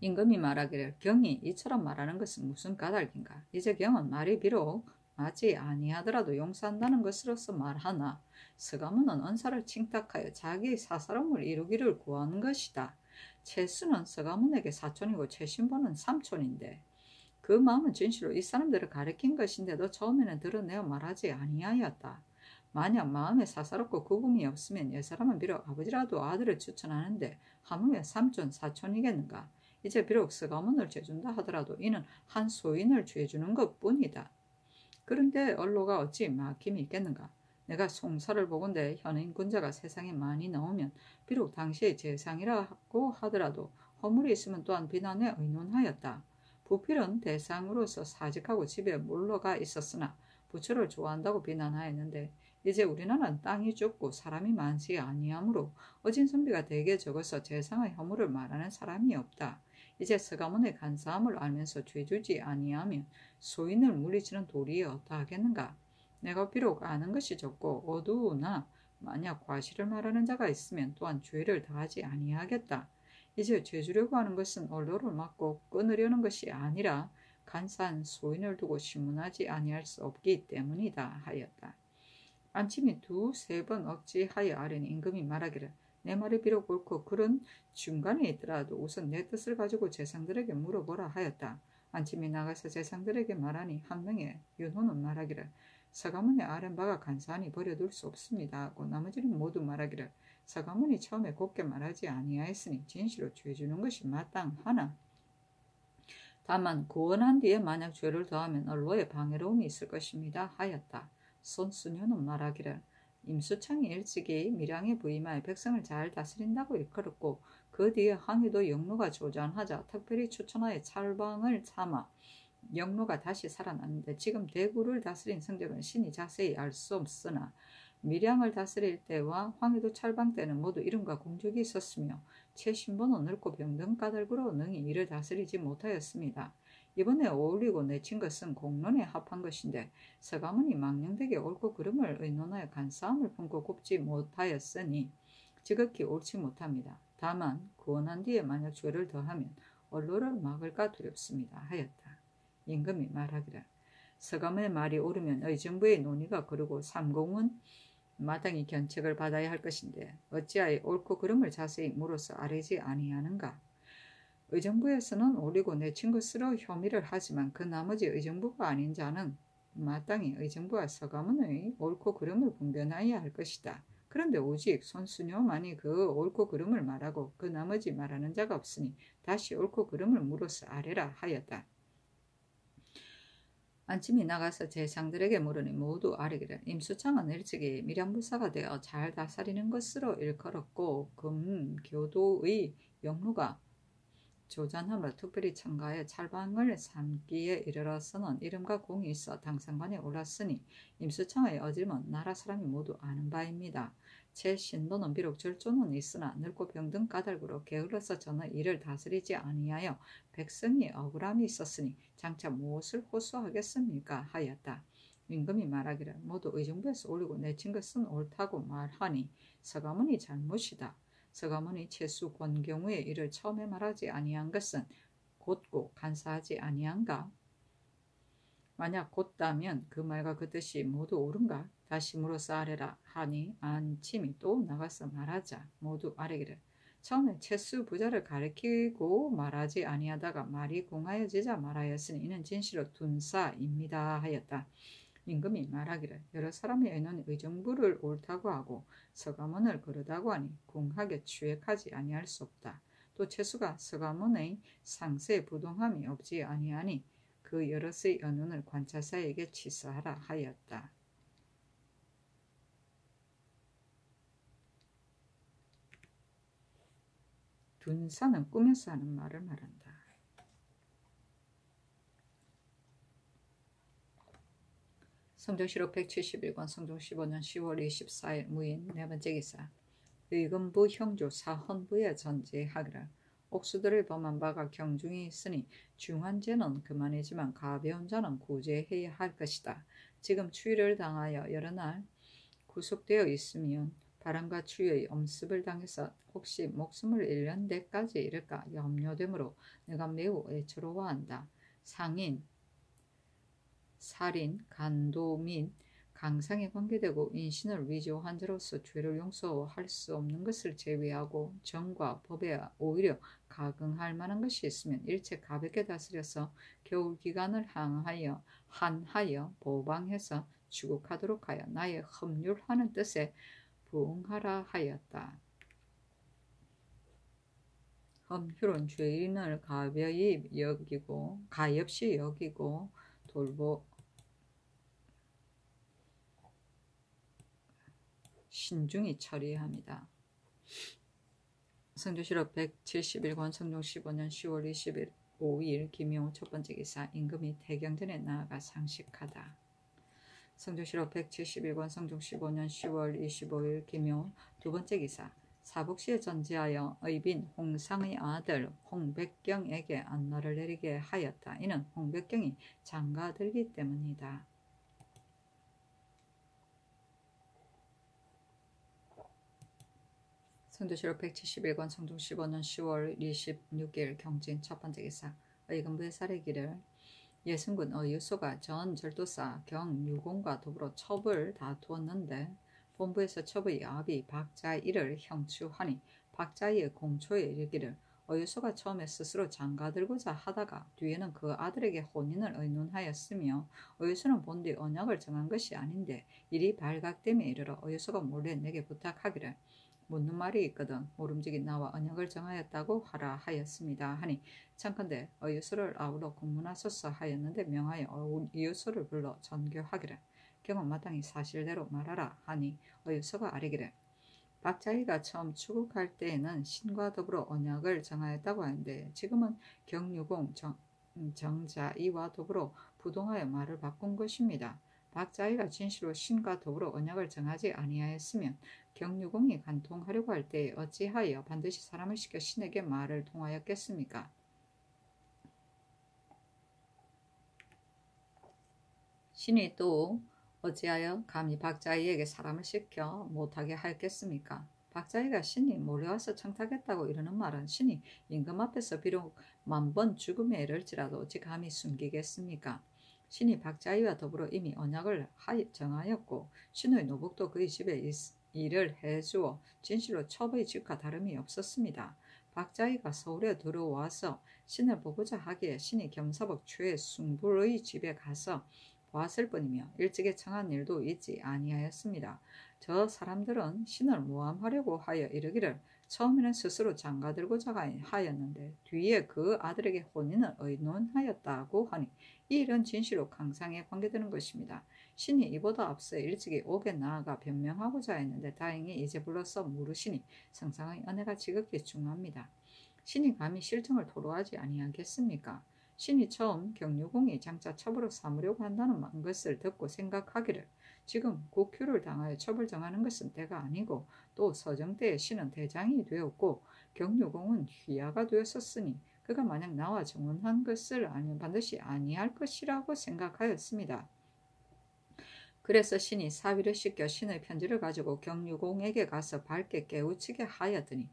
임금이 말하기를 경이 이처럼 말하는 것은 무슨 까닭인가. 이제 경은 말이 비록 맞지 아니하더라도 용서한다는 것으로서 말하나 서가문은 언사를 칭탁하여 자기의 사사로움을 이루기를 구하는 것이다. 최수는 서가문에게 사촌이고 최신보는 삼촌인데 그 마음은 진실로 이 사람들을 가리킨 것인데도 처음에는 드러내어 말하지 아니하였다. 만약 마음에 사사롭고 구금이 없으면 이 사람은 비록 아버지라도 아들을 추천하는데 하물며 삼촌 사촌이겠는가. 이제 비록 서가문을 죄준다 하더라도 이는 한 소인을 죄주는 것뿐이다. 그런데 언로가 어찌 막힘이 있겠는가. 내가 송사를 보건대 현인 군자가 세상에 많이 나오면 비록 당시의 재상이라고 하더라도 허물이 있으면 또한 비난에 의논하였다. 부필은 대상으로서 사직하고 집에 물러가 있었으나 부처를 좋아한다고 비난하였는데 이제 우리나라는 땅이 좁고 사람이 많지 아니하므로 어진 선비가 대개 적어서 재상의 허물을 말하는 사람이 없다. 이제 서가문의 간사함을 알면서 죄주지 아니하면 소인을 물리치는 도리에 어떠하겠는가. 내가 비록 아는 것이 적고 어두우나 만약 과실을 말하는 자가 있으면 또한 죄를 다하지 아니하겠다. 이제 죄주려고 하는 것은 언로를 막고 끊으려는 것이 아니라 간사한 소인을 두고 신문하지 아니할 수 없기 때문이다 하였다. 안침이 두세 번 억지하여 아뢰니 임금이 말하기를 내 말이 비록 옳고 그런 중간에 있더라도 우선 내 뜻을 가지고 재상들에게 물어보라 하였다. 안침이 나가서 재상들에게 말하니 한 명의 윤호는 말하기를 서가문의 아랜 바가 간사하니 버려둘 수 없습니다 하고 나머지는 모두 말하기를 서가문이 처음에 곱게 말하지 아니하였으니 진실로 죄주는 것이 마땅하나 다만 구원한 뒤에 만약 죄를 더하면 언로에 방해로움이 있을 것입니다 하였다. 손순효는 말하기를 임수창이 일찍이 밀양에 부임하여 백성을 잘 다스린다고 일컬었고 그 뒤에 항해도 영로가 조전하자 특별히 추천하여 찰방을 삼아 영로가 다시 살아났는데 지금 대구를 다스린 성적은 신이 자세히 알 수 없으나 밀양을 다스릴 때와 황해도 찰방 때는 모두 이름과 공적이 있었으며 최신보는 늙고 병든 까닭으로 능히 이를 다스리지 못하였습니다. 이번에 어울리고 내친 것은 공론에 합한 것인데 서가문이 망령되게 옳고 그름을 의논하여 간사함을 품고 곱지 못하였으니 지극히 옳지 못합니다. 다만 구원한 뒤에 만약 죄를 더하면 언로를 막을까 두렵습니다 하였다. 임금이 말하기를 서가문의 말이 옳으면 의정부의 논의가 그르고 삼공은 마땅히 견책을 받아야 할 것인데 어찌하여 옳고 그름을 자세히 물어서 아뢰지 아니하는가. 의정부에서는 옳리고 내친 것으로 혐의를 하지만 그 나머지 의정부가 아닌 자는 마땅히 의정부와 서가문의 옳고 그름을 분별하여야 할 것이다. 그런데 오직 손순효만이 그 옳고 그름을 말하고 그 나머지 말하는 자가 없으니 다시 옳고 그름을 물어서 아뢰라 하였다. 안침이 나가서 제상들에게 물으니 모두 아뢰기를 임수창은 일찍이 밀양부사가 되어 잘 다스리는 것으로 일컬었고 금교도의 영로가 조잔함을 특별히 첨가해 찰방을 삼기에 이르러서는 이름과 공이 있어 당상관에 올랐으니 임수창의 어짐은 나라 사람이 모두 아는 바입니다. 제 신도는 비록 절조는 있으나 늙고 병든 까닭으로 게을러서 저는 이를 다스리지 아니하여 백성이 억울함이 있었으니 장차 무엇을 호소하겠습니까 하였다. 임금이 말하기를 모두 의정부에서 올리고 내친 것은 옳다고 말하니 서가문이 잘못이다. 서가문이 최수 권경우의 일을 처음에 말하지 아니한 것은 곧고 간사하지 아니한가? 만약 곧다면 그 말과 그 뜻이 모두 옳은가? 다시 물어서 아뢰라 하니 안침이 또 나가서 말하자 모두 아뢰기를 처음에 최수 부자를 가리키고 말하지 아니하다가 말이 공하여지자 말하였으니 이는 진실로 둔사입니다 하였다. 임금이 말하기를 여러 사람의 의논이 의정부를 옳다고 하고 서가문을 그르다고 하니 궁하게 추액하지 아니할 수 없다. 또 최수가 서가문의 상세에 부동함이 없지 아니하니 그 여럿의 의논을 관찰사에게 치사하라 하였다. 둔사는 꿈에서 하는 말을 말한다. 성종실록 171권 성종 15년 10월 24일 무인 네 번째 기사 의금부 형조 사헌부에 전제하기를 옥수들을 범한 바가 경중이 있으니 중한 죄는 그만이지만 가벼운 자는 구제해야 할 것이다. 지금 추위를 당하여 여러 날 구속되어 있으면 바람과 추위의 엄습을 당해서 혹시 목숨을 잃는 데까지 이를까 염려되므로 내가 매우 애처로워한다. 상인, 살인, 간도 및 강상에 관계되고 인신을 위조한 자로서 죄를 용서할 수 없는 것을 제외하고 정과 법에 오히려 가긍할 만한 것이 있으면 일체 가볍게 다스려서 겨울 기간을 한하여 보방해서 추국하도록 하여 나의 법률하는 뜻에 부응하라 하였다. 법률은 죄인을 가벼이 여기고 가엾이 여기고 신중히 처리합니다. 성조실록 171권 성종 15년 10월 25일 김용우 첫 번째 기사 임금이 태경전에 나아가 상식하다. 성조실록 171권 성종 15년 10월 25일 김용우 두 번째 기사 사복시에 전제하여 의빈 홍상의 아들 홍백경에게 안나를 내리게 하였다. 이는 홍백경이 장가들기 때문이다. 성조실록 171권 성종 15년 10월 26일 경진 첫 번째 기사 의금부의 사례기를 예순군 어유소가 전 절도사 경유공과 더불어 첩을 다투었는데 본부에서 첩의 아비 박자이를 형추하니 박자이의 공초에 이르기를 어유소가 처음에 스스로 장가들고자 하다가 뒤에는 그 아들에게 혼인을 의논하였으며 어유소는 본뒤 언약을 정한 것이 아닌데 일이 발각됨에 이르러 어유소가 몰래 내게 부탁하기를 묻는 말이 있거든 모름지기 나와 언약을 정하였다고 하라 하였습니다. 하니 청컨대 어유소를 아우러 공문하소서 하였는데 명하여 이유소를 불러 전교하기를 경은 마땅히 사실대로 말하라 하니 어유소가 아뢰기를 박자희가 처음 추국할 때에는 신과 더불어 언약을 정하였다고 하는데 지금은 경유공 정자이와 더불어 부동하여 말을 바꾼 것입니다. 박자희가 진실로 신과 더불어 언약을 정하지 아니하였으면 경유공이 간통하려고 할 때에 어찌하여 반드시 사람을 시켜 신에게 말을 통하였겠습니까? 신이 또 어찌하여 감히 박자희에게 사람을 시켜 못하게 하였겠습니까? 박자희가 신이 몰려와서 청탁했다고 이러는 말은 신이 임금 앞에서 비록 10,000번 죽음에 이를지라도 어찌 감히 숨기겠습니까? 신이 박자희와 더불어 이미 언약을 정하였고 신의 노복도 그의 집에 일을 해주어 진실로 첩의 집과 다름이 없었습니다. 박자희가 서울에 들어와서 신을 보고자 하기에 신이 겸사복 최 숭불의 집에 가서 보았을 뿐이며 일찍이 청한 일도 있지 아니하였습니다. 저 사람들은 신을 모함하려고 하여 이르기를 처음에는 스스로 장가들고자 하였는데 뒤에 그 아들에게 혼인을 의논하였다고 하니 이 일은 진실로 강상에 관계되는 것입니다. 신이 이보다 앞서 일찍이 옥에 나아가 변명하고자 했는데 다행히 이제 불러서 물으시니 상상의 은혜가 지극히 중요합니다. 신이 감히 실정을 토로하지 아니하겠습니까? 신이 처음 경유공이 장차 첩으로 삼으려고 한다는 것을 듣고 생각하기를 지금 국효를 당하여 첩을 정하는 것은 때가 아니고 또 서정 때에 신은 대장이 되었고 경유공은 휘하가 되었었으니 그가 만약 나와 정혼한 것을 알면 반드시 아니할 것이라고 생각하였습니다. 그래서 신이 사위를 시켜 신의 편지를 가지고 경유공에게 가서 밝게 깨우치게 하였더니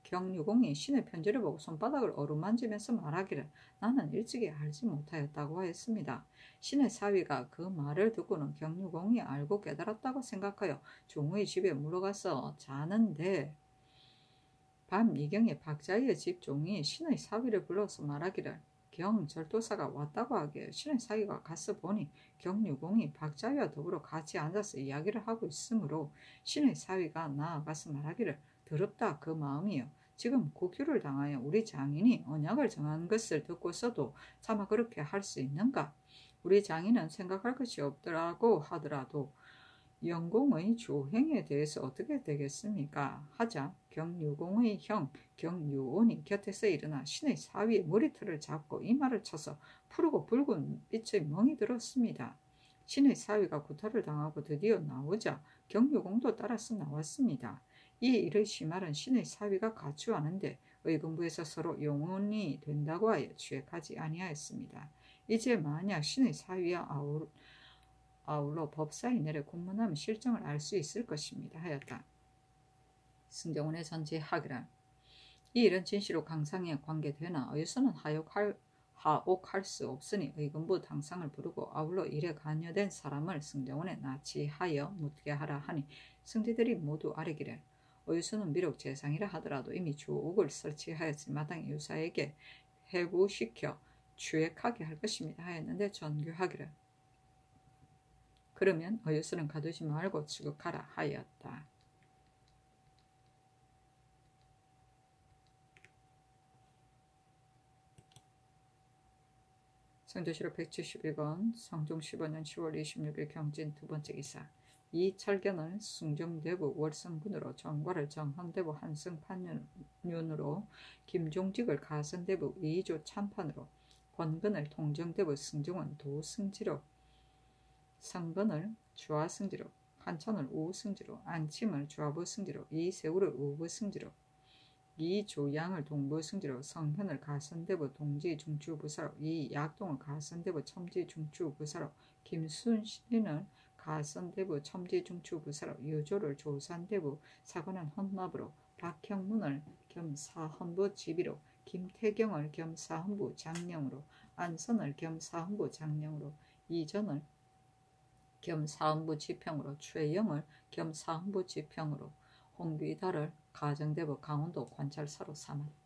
경유공이 신의 편지를 보고 손바닥을 어루만지면서 말하기를 나는 일찍이 알지 못하였다고 하였습니다. 신의 사위가 그 말을 듣고는 경유공이 알고 깨달았다고 생각하여 종의 집에 물러가서 자는데 밤 이경에 박자희의 집 종이 신의 사위를 불러서 말하기를 경 절도사가 왔다고 하기에 신의 사위가 가서 보니 경유공이 박자희와 더불어 같이 앉아서 이야기를 하고 있으므로 신의 사위가 나아가서 말하기를 더럽다 그 마음이요. 지금 국유를 당하여 우리 장인이 언약을 정한 것을 듣고서도 차마 그렇게 할 수 있는가? 우리 장인은 생각할 것이 없더라고 하더라도 영공의 조행에 대해서 어떻게 되겠습니까? 하자 경유공의 형 경유온이 곁에서 일어나 신의 사위의 머리털을 잡고 이마를 쳐서 푸르고 붉은 빛의 멍이 들었습니다. 신의 사위가 구타를 당하고 드디어 나오자 경유공도 따라서 나왔습니다. 이 일의 심할은 신의 사위가 가추하는데 의금부에서 서로 용언이 된다고 하여 취획하지 아니하였습니다. 이제 만약 신의 사위와 아울러 법사위 내려 공문하면 실정을 알 수 있을 것입니다. 하였다. 승정원의 전제하기를 이 일은 진실로 강상에 관계되나 어유서는 하옥할 수 없으니 의금부 당상을 부르고 아울러 일에 관여된 사람을 승정원에 납치하여 묻게 하라 하니 승지들이 모두 아뢰기를 어유서는 비록 재상이라 하더라도 이미 주옥을 설치하였으니 마땅히 유사에게 해부시켜 취획하게 할 것입니다. 하였는데 전교하기를 그러면 어유서는 가두지 말고 추국하라 하였다. 성조실록 171권 성종 15년 10월 26일 경진 두 번째 기사 이 철견을 숭정대부 월성군으로 정과를 정헌대부 한승판윤으로 김종직을 가선대부 이조 참판으로 권근을 통정대부 승정원 도승지로 성건을 주하승지로 한천을 우승지로 안침을 주하부승지로 이세우를 우부승지로 이조양을 동부승지로 성현을 가선대부 동지중추부사로 이약동을 가선대부 첨지중추부사로 김순신을 가선대부 첨지중추부사로 유조를 조산대부 사관원 헌납으로 박형문을 겸 사헌부 지비로 김태경을 겸사헌부 장령으로, 안선을 겸사헌부 장령으로, 이전을 겸사헌부 지평으로, 최영을 겸사헌부 지평으로, 홍귀달을 가정대부 강원도 관찰사로 삼았다.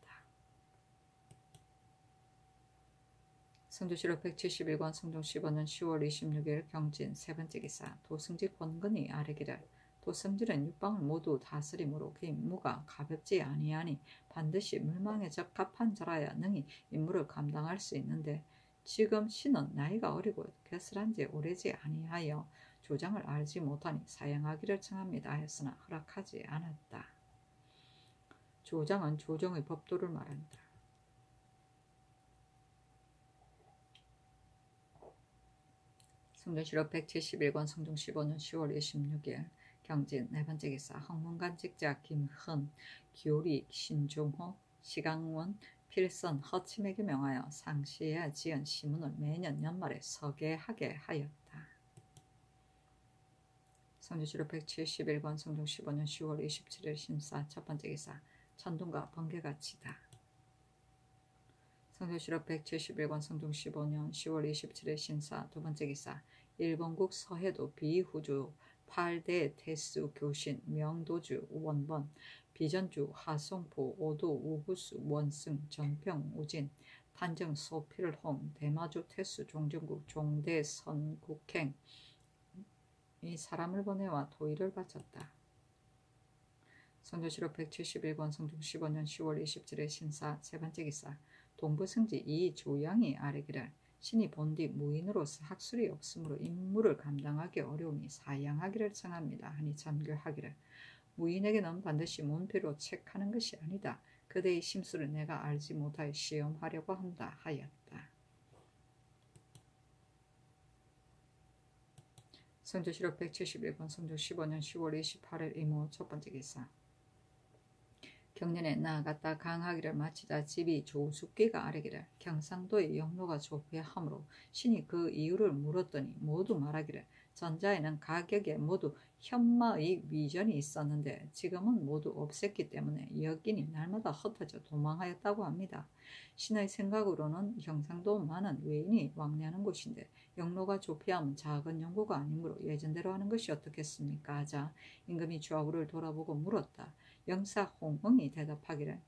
성조실록 171권 성종 15년 10월 26일 경진 세번째 기사. 도승지 권근이 아뢰기를 도승질은 육방을 모두 다스림으로 그 임무가 가볍지 아니하니 반드시 물망에 적합한 자라야 능히 임무를 감당할 수 있는데 지금 신은 나이가 어리고 개설한 지 오래지 아니하여 조장을 알지 못하니 사양하기를 청합니다 하였으나 허락하지 않았다. 조장은 조정의 법도를 말한다. 성종실록 171권 성종 15년 10월 26일 경진 네번째 기사. 황문관 직자 김흔, 기오리, 신종호, 시강원, 필선, 허침에게 명하여 상시에 지은 시문을 매년 연말에 서계하게 하였다. 성종실록 171권 성종 15년 10월 27일 심사 첫번째 기사. 천둥과 번개가 치다. 성종실록 171권 성종 15년 10월 27일 신사 두번째 기사. 일본국 서해도 비후주 8대 태수 교신 명도주 원번 비전주 하송포 오도 우구수 원승 전평 우진 탄정 소필홍 대마주 태수 종정국 종대 선국행 이 사람을 보내와 도의를 바쳤다. 성조실록 171권 성종 15년 10월 27일 신사 세번째 기사. 동부승지 이조양이 아뢰기를 신이 본디 무인으로서 학술이 없으므로 임무를 감당하기 어려우니 사양하기를 청합니다 하니 전교하기를 무인에게는 반드시 문필로 책하는 것이 아니다. 그대의 심수를 내가 알지 못하여 시험하려고 한다 하였다. 성조실록 171권 성종 15년 10월 28일 이모 첫번째 기사. 경년에 나아갔다 강하기를 마치자 집이 조숙기가 아뢰기를 경상도의 영로가 조폐하므로 신이 그 이유를 물었더니 모두 말하기를 전자에는 가격에 모두 현마의 위전이 있었는데 지금은 모두 없앴기 때문에 여gin이 날마다 흩어져 도망하였다고 합니다. 신의 생각으로는 경상도 많은 외인이 왕래하는 곳인데 영로가 조폐하면 작은 영구가 아니므로 예전대로 하는 것이 어떻겠습니까 하자 임금이 좌우를 돌아보고 물었다. 영사 홍응이 대답하기를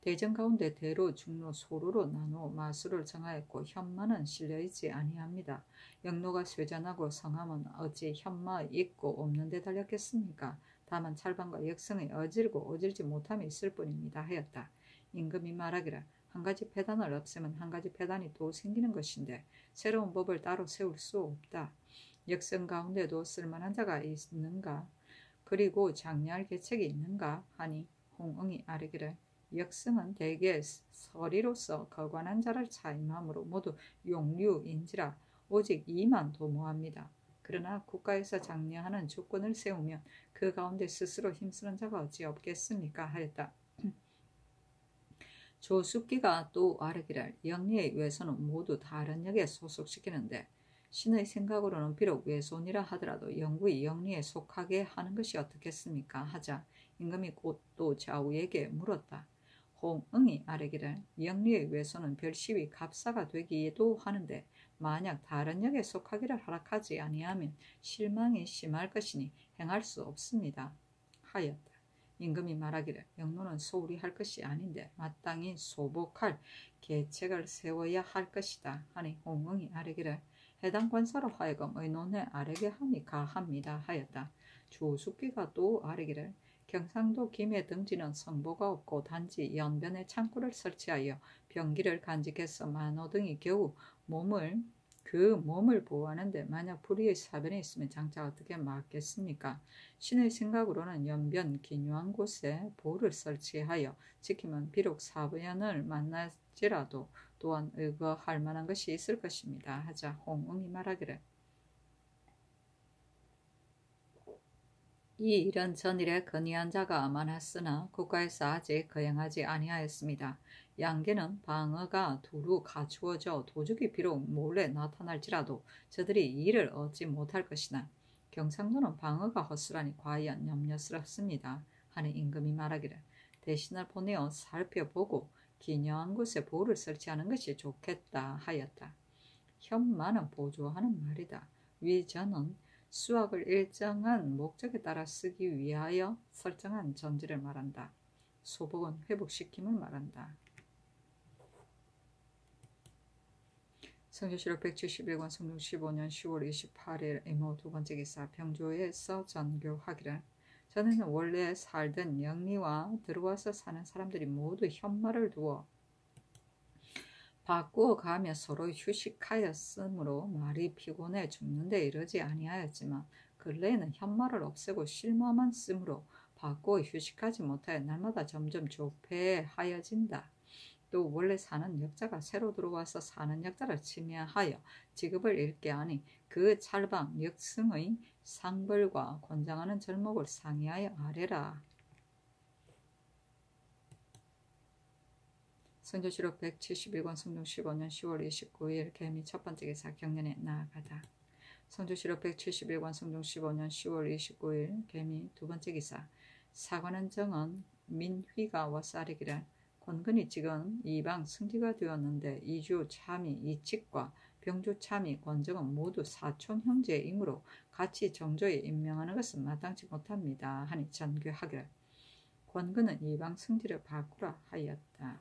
대전 가운데 대로 중로 소로로 나누어 마수를 정하였고 현마는 실려있지 아니합니다. 영로가 쇠잔하고 성함은 어찌 현마 있고 없는 데 달렸겠습니까? 다만 찰방과 역성의 어질고 어질지 못함이 있을 뿐입니다 하였다. 임금이 말하기를 한 가지 폐단을 없애면 한 가지 폐단이 또 생기는 것인데 새로운 법을 따로 세울 수 없다. 역성 가운데도 쓸만한 자가 있는가? 그리고 장려할 계책이 있는가 하니 홍응이 아뢰기를 역성은 대개 서리로서 거관한 자를 차임하므로 모두 용류인지라 오직 이만 도모합니다. 그러나 국가에서 장려하는 주권을 세우면 그 가운데 스스로 힘쓰는 자가 어찌 없겠습니까 하였다. 조숙기가 또 아뢰기를 영리의 외손은 모두 다른 역에 소속시키는데 신의 생각으로는 비록 외손이라 하더라도 영구히 영리에 속하게 하는 것이 어떻겠습니까 하자 임금이 곧 또 좌우에게 물었다. 홍응이 아뢰기를 영리의 외손은 별시위 갑사가 되기도 하는데 만약 다른 역에 속하기를 허락하지 아니하면 실망이 심할 것이니 행할 수 없습니다 하였다. 임금이 말하기를 영로는 소홀히 할 것이 아닌데 마땅히 소복할 계책을 세워야 할 것이다 하니 홍응이 아뢰기를 해당 관사로 하여금 의논해 아뢰게 하니 가합니다 하였다. 조숙기가 또 아뢰기를 경상도 김해 등지는 성보가 없고 단지 연변에 창구를 설치하여 병기를 간직해서 만호 등이 겨우 몸을 보호하는데 만약 불의의 사변이 있으면 장차 어떻게 막겠습니까? 신의 생각으로는 연변 기묘한 곳에 보를 설치하여 지키면 비록 사변을 만날지라도 또한 의거할 만한 것이 있을 것입니다 하자 홍응이 말하기를 이 일은 전일에 건의한 자가 많았으나 국가에서 아직 거행하지 아니하였습니다. 양계는 방어가 두루 갖추어져 도적이 비록 몰래 나타날지라도 저들이 이 일을 얻지 못할 것이나 경상도는 방어가 허술하니 과연 염려스럽습니다 하는 임금이 말하기를 대신을 보내어 살펴보고 기녀한 곳에 보를 설치하는 것이 좋겠다 하였다. 현마는 보조하는 말이다. 위전은 수학을 일정한 목적에 따라 쓰기 위하여 설정한 전지를 말한다. 소복은 회복시킴을 말한다. 성조실록 171권 성종 15년 10월 28일 이모 두 번째 기사 병조에서 전교하기를 전에는 원래 살던 영리와 들어와서 사는 사람들이 모두 현마를 두어 바꾸어 가며 서로 휴식하였으므로 말이 피곤해 죽는데 이르지 아니하였지만 근래에는 현마를 없애고 실마만 쓰므로 바꾸어 휴식하지 못하여 날마다 점점 조폐하여진다. 또 원래 사는 역자가 새로 들어와서 사는 역자를 침해하여 직업을 잃게 하니 그 찰방 역승의 상벌과 권장하는 절목을 상의하여 아뢰라. 성조실록 171권 성종 15년 10월 29일 개미 첫 번째 기사 경련에 나아가다. 성조실록 171권 성종 15년 10월 29일 개미 두 번째 기사 사관원 정은 민휘가 와서 아뢰기를 권근이 지금 이방 승지가 되었는데 이주 참이 이칙과 병조 참이 권정은 모두 사촌 형제이므로 같이 정조에 임명하는 것은 마땅치 못합니다. 하니 전교하기를 권근은 이방 승지를 바꾸라 하였다.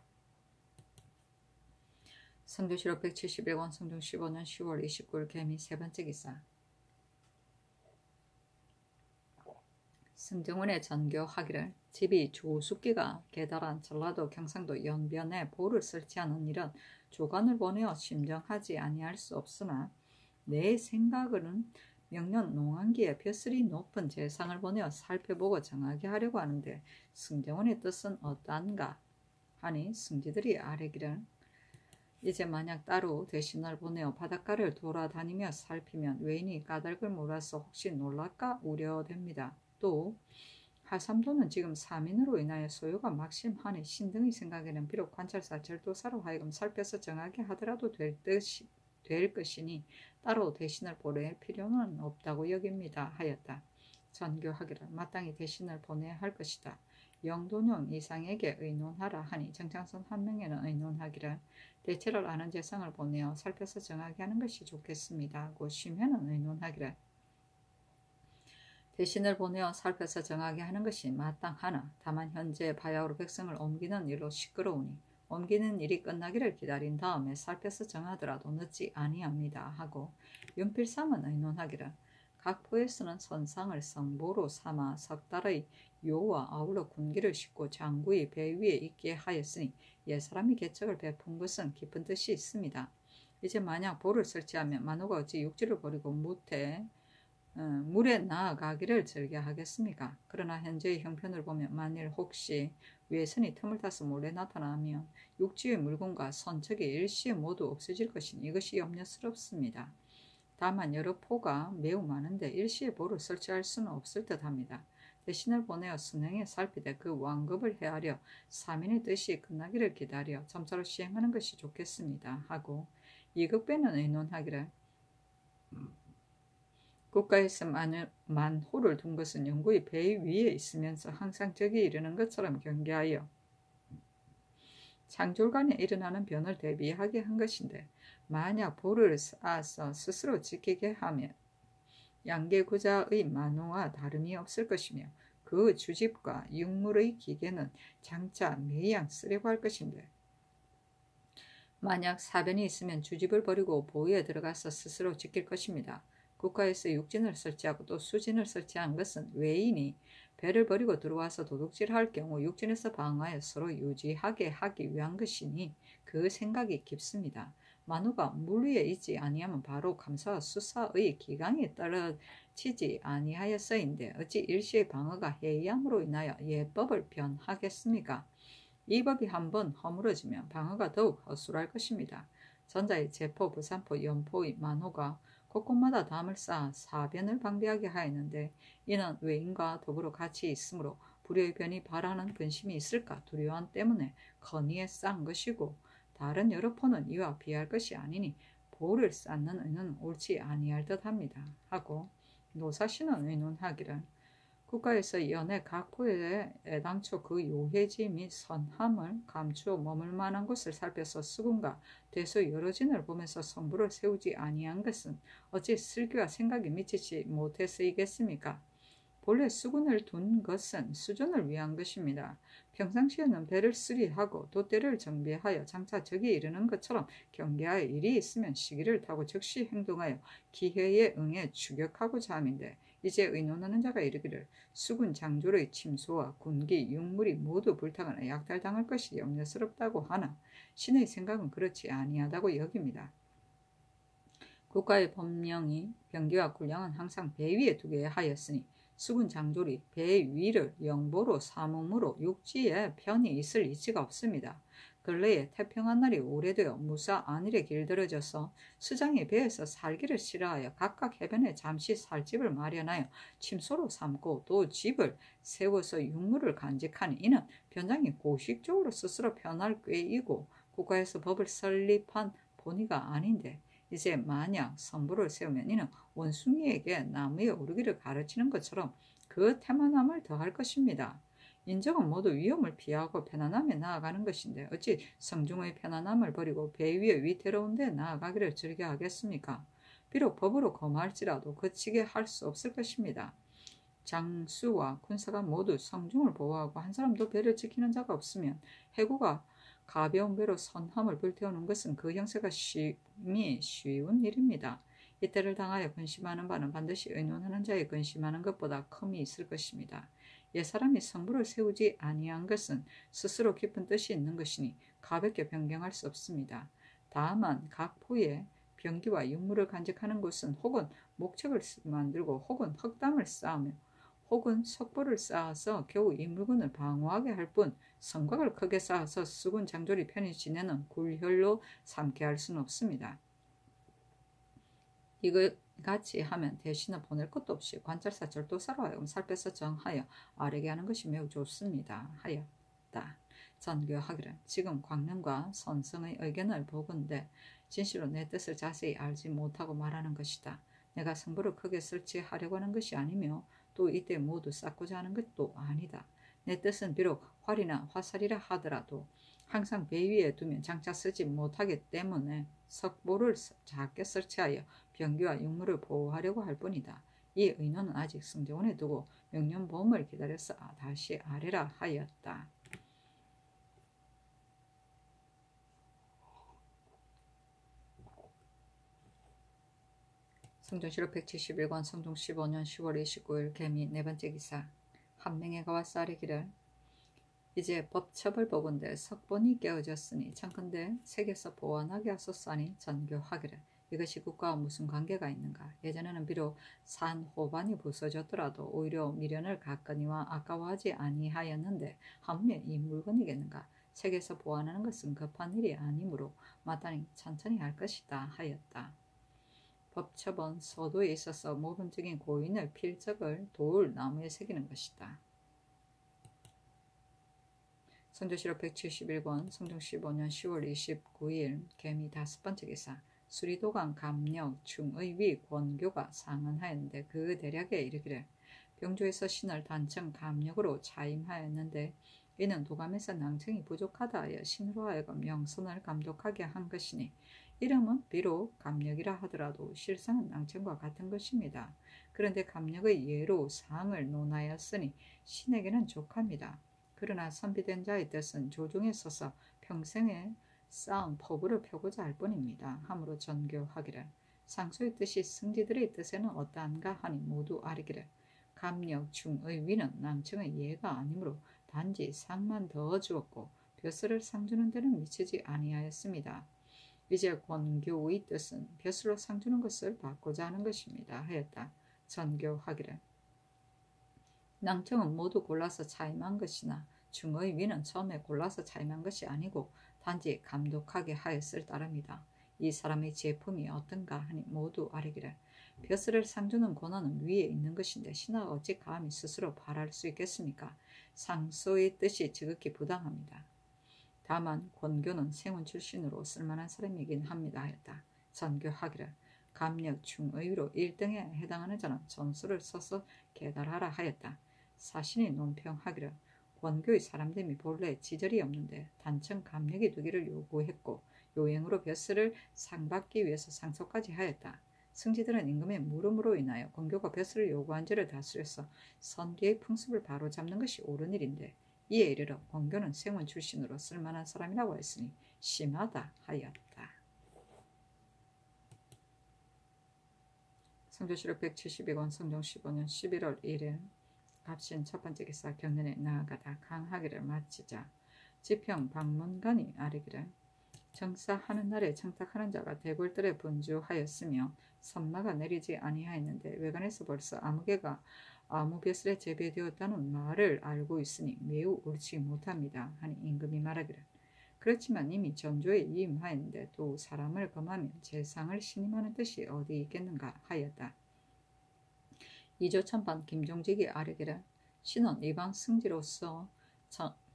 성조실록 171권 성종 15년 10월 29일 개미 세 번째 기사 승정원의 전교하기를 집이 조숙기가 계달한 전라도 경상도 연변에 보를 설치하는 일은 조관을 보내어 심정하지 아니할 수 없으나 내 생각은 명년 농한기에 벼슬이 높은 재상을 보내어 살펴보고 정하게 하려고 하는데 승정원의 뜻은 어떠한가 하니 승지들이 아뢰기를 이제 만약 따로 대신을 보내어 바닷가를 돌아다니며 살피면 외인이 까닭을 몰라서 혹시 놀랄까 우려됩니다. 또 하삼도는 지금 사민으로 인하여 소요가 막심하니 신등의 생각에는 비록 관찰사 절도사로 하여금 살펴서 정하게 하더라도 될 것이니 따로 대신을 보낼 필요는 없다고 여깁니다 하였다. 전교하기를 마땅히 대신을 보내야 할 것이다. 영돈용 이상에게 의논하라 하니 정창선 한 명에는 의논하기를 대체를 아는 재상을 보내어 살펴서 정하게 하는 것이 좋겠습니다 하고 심회는 의논하기를 대신을 보내어 살펴서 정하게 하는 것이 마땅하나 다만 현재 바야흐로 백성을 옮기는 일로 시끄러우니 옮기는 일이 끝나기를 기다린 다음에 살펴서 정하더라도 늦지 아니합니다 하고 윤필삼은 의논하기를 각 포에서는 선상을 성보로 삼아 석 달의 요와 아울러 군기를 싣고 장구의 배 위에 있게 하였으니 옛사람이 개척을 베푼 것은 깊은 뜻이 있습니다. 이제 만약 보를 설치하면 만호가 어찌 육지를 버리고 물에 나아가기를 즐겨하겠습니까? 그러나 현재의 형편을 보면 만일 혹시 외선이 틈을 타서 몰래 나타나면 육지의 물건과 선척이 일시에 모두 없어질 것이니 이것이 염려스럽습니다. 다만 여러 포가 매우 많은데 일시에 보를 설치할 수는 없을 듯합니다. 대신을 보내어 순행에 살피되 그 완급을 헤아려 사민의 뜻이 끝나기를 기다려 점차로 시행하는 것이 좋겠습니다 하고 이극배는 의논하기를 국가에서 만호를 둔 것은 영구히 배 위에 있으면서 항상 적이 이르는 것처럼 경계하여 창졸간에 일어나는 변을 대비하게 한 것인데 만약 보를 쌓아서 스스로 지키게 하면 양계구자의 만호와 다름이 없을 것이며 그 주집과 육물의 기계는 장차 매양 쓰려고 할 것인데 만약 사변이 있으면 주집을 버리고 보위에 들어가서 스스로 지킬 것입니다. 국가에서 육진을 설치하고 또 수진을 설치한 것은 외인이 배를 버리고 들어와서 도둑질할 경우 육진에서 방어하여 서로 유지하게 하기 위한 것이니 그 생각이 깊습니다. 만호가 물 위에 있지 아니하면 바로 감사와 수사의 기강이 떨어지지 아니하였어인데 어찌 일시의 방어가 해이함으로 인하여 예법을 변하겠습니까? 이 법이 한번 허물어지면 방어가 더욱 허술할 것입니다. 전자의 제포, 부산포, 연포의 만호가 곳곳마다 담을 쌓아 사변을 방비하게 하였는데 이는 외인과 더불어 같이 있으므로 불의의 변이 발하는 근심이 있을까 두려움 때문에 건의에 쌓은 것이고 다른 여러 포는 이와 비할 것이 아니니 보를 쌓는 의는 옳지 아니할 듯합니다 하고 노사시는 의논하기를 국가에서 연해 각부에 애당초 그 요해지 및 선함을 감추어 머물 만한 곳을 살펴서 수군과 대소 여러 진을 보면서 성부를 세우지 아니한 것은 어찌 슬기와 생각이 미치지 못했으이겠습니까? 본래 수군을 둔 것은 수전을 위한 것입니다. 평상시에는 배를 수리하고 돛대를 정비하여 장차 적이 이르는 것처럼 경계하여 일이 있으면 시기를 타고 즉시 행동하여 기회에 응해 추격하고자 함인데, 이제 의논하는 자가 이르기를 수군 장졸의 침소와 군기, 육물이 모두 불타거나 약탈당할 것이 염려스럽다고 하나 신의 생각은 그렇지 아니하다고 여깁니다. 국가의 법령이 병기와 군량은 항상 배 위에 두게 하였으니 수군 장졸이 배 위를 영보로 삼음으로 육지에 편히 있을 이치가 없습니다. 근래에 태평한 날이 오래되어 무사 안일에 길들여져서 수장이 배에서 살기를 싫어하여 각각 해변에 잠시 살 집을 마련하여 침소로 삼고 또 집을 세워서 육물을 간직하니, 이는 변장이 고식적으로 스스로 편할 꾀이고 국가에서 법을 설립한 본의가 아닌데, 이제 만약 성부를 세우면 이는 원숭이에게 나무에 오르기를 가르치는 것처럼 그 태만함을 더할 것입니다. 인적은 모두 위험을 피하고 편안함에 나아가는 것인데 어찌 성중의 편안함을 버리고 배 위에 위태로운 데 나아가기를 즐겨 하겠습니까? 비록 법으로 검할지라도 거치게 할 수 없을 것입니다. 장수와 군사가 모두 성중을 보호하고 한 사람도 배를 지키는 자가 없으면 해구가 가벼운 배로 선함을 불태우는 것은 그 형세가 심히 쉬운 일입니다. 이때를 당하여 근심하는 바는 반드시 의논하는 자의 근심하는 것보다 큼이 있을 것입니다. 옛사람이 성부를 세우지 아니한 것은 스스로 깊은 뜻이 있는 것이니 가볍게 변경할 수 없습니다. 다만 각 부에 병기와 육물을 간직하는 곳은 혹은 목책을 만들고 혹은 흙담을 쌓으며 혹은 석보를 쌓아서 겨우 이 물건을 방어하게 할 뿐 성곽을 크게 쌓아서 수군 장졸이 편히 지내는 굴혈로 삼게 할 수는 없습니다. 이같이 하면 대신을 보낼 것도 없이 관찰사 절도사로 하여금 살펴서 정하여 아뢰게 하는 것이 매우 좋습니다. 하였다. 전교하기를 지금 광명과 선성의 의견을 보건대 진실로 내 뜻을 자세히 알지 못하고 말하는 것이다. 내가 성부를 크게 설치하려고 하는 것이 아니며 또 이때 모두 쌓고자 하는 것도 아니다. 내 뜻은 비록 활이나 화살이라 하더라도 항상 배 위에 두면 장차 쓰지 못하기 때문에 석보를 작게 설치하여 병기와 육물을 보호하려고 할 뿐이다. 이 의논은 아직 승정원에 두고 명령보험을 기다려서 다시 아뢰라 하였다. 성종실록 171권 성종 15년 10월 29일 개미 네 번째 기사. 한 명의 가와 쌀이기를 이제 법첩을 보건대 석본이 깨어졌으니 청컨대 책에서 보완하게 하소서하니 전교하기를 이것이 국가와 무슨 관계가 있는가. 예전에는 비록 산 호반이 부서졌더라도 오히려 미련을 갖거니와 아까워하지 아니하였는데 하물며 이 물건이겠는가. 책에서 보완하는 것은 급한 일이 아니므로 마땅히 천천히 할 것이다 하였다. 법첩은 서도에 있어서 모범적인 고인의 필적을 도울 나무에 새기는 것이다. 성조실록 171권 성종 15년 10월 29일 개미 5번째 기사. 수리도강 감력 중의위 권교가 상언하였는데 그 대략에 이르기를 병조에서 신을 단청 감력으로 차임하였는데 이는 도감에서 낭청이 부족하다 하여 신으로 하여금 영선을 감독하게 한 것이니 이름은 비록 감력이라 하더라도 실상은 낭청과 같은 것입니다. 그런데 감력의 예로 사항을 논하였으니 신에게는 족합니다. 그러나 선비된 자의 뜻은 조중에 서서 평생에 쌓은 포부를 펴고자 할 뿐입니다. 함으로 전교하기를 상소의 뜻이 승지들의 뜻에는 어떠한가 하니 모두 아리기를 감력 중의 위는 낭청의 예가 아니므로 단지 상만 더 주었고 벼슬을 상주는 데는 미치지 아니하였습니다. 이제 권교의 뜻은 벼슬로 상주는 것을 받고자 하는 것입니다. 하였다. 전교하기를 낭청은 모두 골라서 차임한 것이나 중의 위는 처음에 골라서 차임한 것이 아니고 단지 감독하게 하였을 따름이다. 이 사람의 제품이 어떤가 하니 모두 아뢰기를 벼슬을 상주는 권한은 위에 있는 것인데 신하가 어찌 감히 스스로 발할 수 있겠습니까? 상소의 뜻이 지극히 부당합니다. 다만 권교는 생훈 출신으로 쓸만한 사람이긴 합니다. 하였다. 전교하기를 감력 중의로 1등에 해당하는 자는 전수를 써서 계달하라 하였다. 사신이 논평하기를 권교의 사람됨이 본래 지절이 없는데 단청 감력이 두기를 요구했고 요행으로 벼슬을 상받기 위해서 상소까지 하였다. 승지들은 임금의 물음으로 인하여 권교가 벼슬을 요구한 죄를 다스려서 선비의 풍습을 바로잡는 것이 옳은 일인데 이에 이르러 권교는 생원 출신으로 쓸만한 사람이라고 했으니 심하다 하였다. 성조실록 172권 성종 15년 11월 1일 갑신 첫 번째 기사 경연에 나아가다 강하기를 마치자 지평 박문관이 아뢰기를 정사하는 날에 청탁하는 자가 대궐들에 분주하였으며 선마가 내리지 아니하였는데 외관에서 벌써 아무개가 아무벼슬에 재배되었다는 말을 알고 있으니 매우 옳지 못합니다 하니 임금이 말하기를 그렇지만 이미 전조에 이임하였는데 또 사람을 검하면 재상을 신임하는 뜻이 어디 있겠는가 하였다. 이조천반 김종직이 아뢰기를 신은 이방 승지로서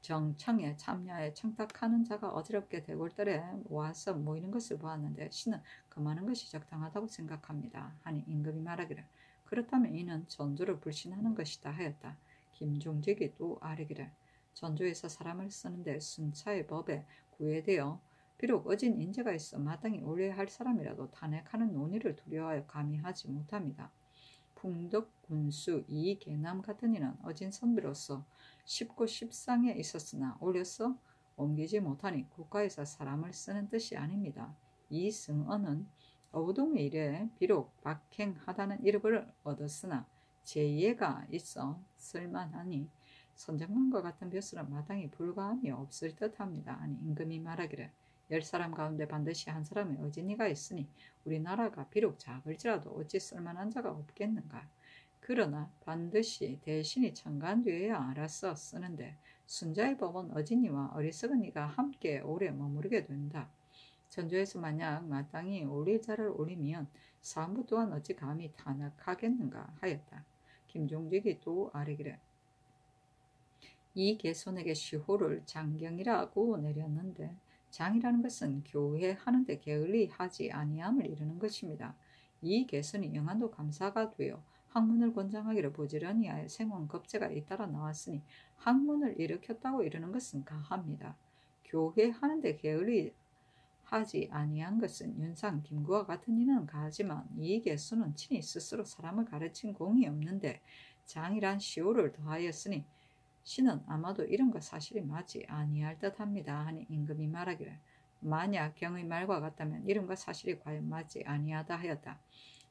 정청에 참여에 청탁하는 자가 어지럽게 대궐들에 와서 모이는 것을 보았는데 신은 금하는 것이 적당하다고 생각합니다 하니 임금이 말하기를 그렇다면 이는 전조를 불신하는 것이다 하였다. 김종직이 또 아뢰기를 전조에서 사람을 쓰는데 순차의 법에 구애되어 비록 어진 인재가 있어 마땅히 올려야 할 사람이라도 탄핵하는 논의를 두려워하여 감히 하지 못합니다. 풍덕, 군수, 이 계남 같은 이는 어진 선비로서 쉽고 십상에 있었으나 올려서 옮기지 못하니 국가에서 사람을 쓰는 뜻이 아닙니다. 이 승언은 어우동의 일에 비록 박행하다는 이름을 얻었으나 제예가 있어 쓸만하니 선정관과 같은 벼슬은 마땅히 불가함이 없을 듯합니다. 아니 임금이 말하기를 10사람 가운데 반드시 한 사람의 어진이가 있으니 우리나라가 비록 작을지라도 어찌 쓸만한 자가 없겠는가. 그러나 반드시 대신이 청간되어야 알아서 쓰는데 순자의 법은 어진이와 어리석은 이가 함께 오래 머무르게 된다. 전조에서 만약 마땅히 올릴 자를 올리면 사무 또한 어찌 감히 탄핵하겠는가 하였다. 김종직이 또 아뢰기를 이 개손에게 시호를 장경이라고 내렸는데 장이라는 것은 교회 하는데 게을리하지 아니함을 이루는 것입니다. 이 개손이 영한도 감사가 되어 학문을 권장하기를 부지런히 하여 생원 급제가 잇따라 나왔으니 학문을 일으켰다고 이르는 것은 가합니다. 교회 하는데 게을리하지 아니한 것은 윤상 김구와 같은 이는 가하지만 이 개손은 친히 스스로 사람을 가르친 공이 없는데 장이란 시호를 더하였으니 신은 아마도 이름과 사실이 맞지 아니할 듯합니다 하니 임금이 말하기를 만약 경의 말과 같다면 이름과 사실이 과연 맞지 아니하다 하였다.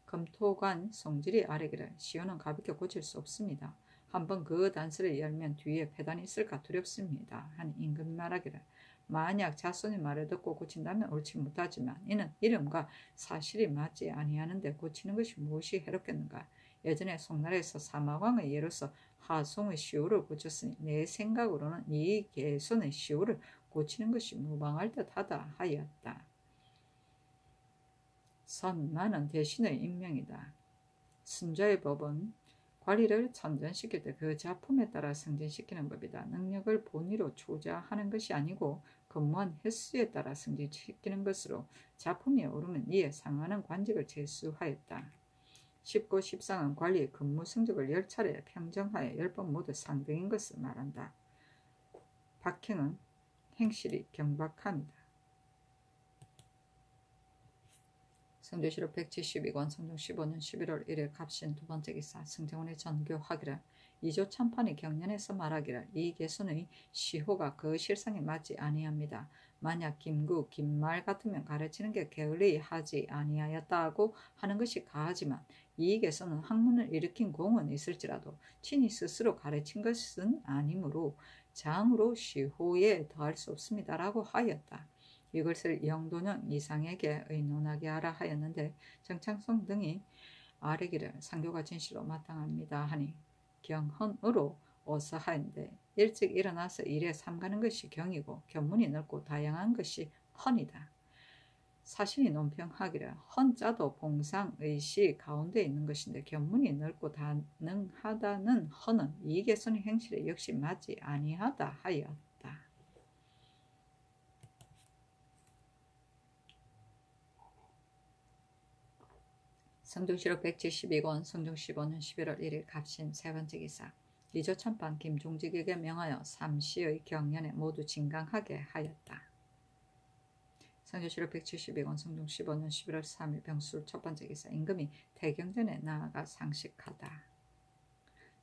검토관 성질이 아뢰기를 시효는 가볍게 고칠 수 없습니다. 한번 그 단서를 열면 뒤에 폐단이 있을까 두렵습니다 하니 임금이 말하기를 만약 자손의 말을 듣고 고친다면 옳지 못하지만 이는 이름과 사실이 맞지 아니하는데 고치는 것이 무엇이 해롭겠는가. 예전에 송나라에서 사마왕의 예로서 하송의 시호를 고쳤으니 내 생각으로는 이 개손의 시호를 고치는 것이 무방할 듯하다 하였다. 선마는 대신의 임명이다. 순자의 법은 관리를 선전시킬 때 그 작품에 따라 승진시키는 법이다. 능력을 본의로 초자하는 것이 아니고 근무한 횟수에 따라 승진시키는 것으로 작품이 오르면 이에 상하는 관직을 제수하였다. 19, 13은 관리의 근무 성적을 10차례 평정하여 10번 모두 상등인 것을 말한다. 박행은 행실이 경박합니다. 성조실록 172권 성종 15년 11월 1일 갑신 두 번째 기사 승정원의 전교하기를 이조 참판의 경연에서 말하기를 이 개손의 시호가 그 실상에 맞지 아니합니다. 만약 김구, 김말 같으면 가르치는 게 게을리하지 아니하였다고 하는 것이 가하지만 이 개손은 학문을 일으킨 공은 있을지라도 친히 스스로 가르친 것은 아니므로 장으로 시호에 더할 수 없습니다라고 하였다. 이것을 영도년 이상에게 의논하게 하라 하였는데 정창성 등이 아뢰기를 상교가 진실로 마땅합니다 하니 경헌으로 어서 하였는데 일찍 일어나서 일에 삼가는 것이 경이고 견문이 넓고 다양한 것이 헌이다. 사신이 논평하기를 헌자도 봉상의시 가운데 있는 것인데 견문이 넓고 다능하다는 헌은 이익개선의 행실에 역시 맞지 아니하다 하였다. 성종실록 172권 성종 15년 11월 1일 갑신 세 번째 기사 이조참판 김종직에게 명하여 삼시의 경연에 모두 진강하게 하였다. 성조실록 172권 성종 15년 11월 3일 병술 첫번째 기사 임금이 대경전에 나아가 상식하다.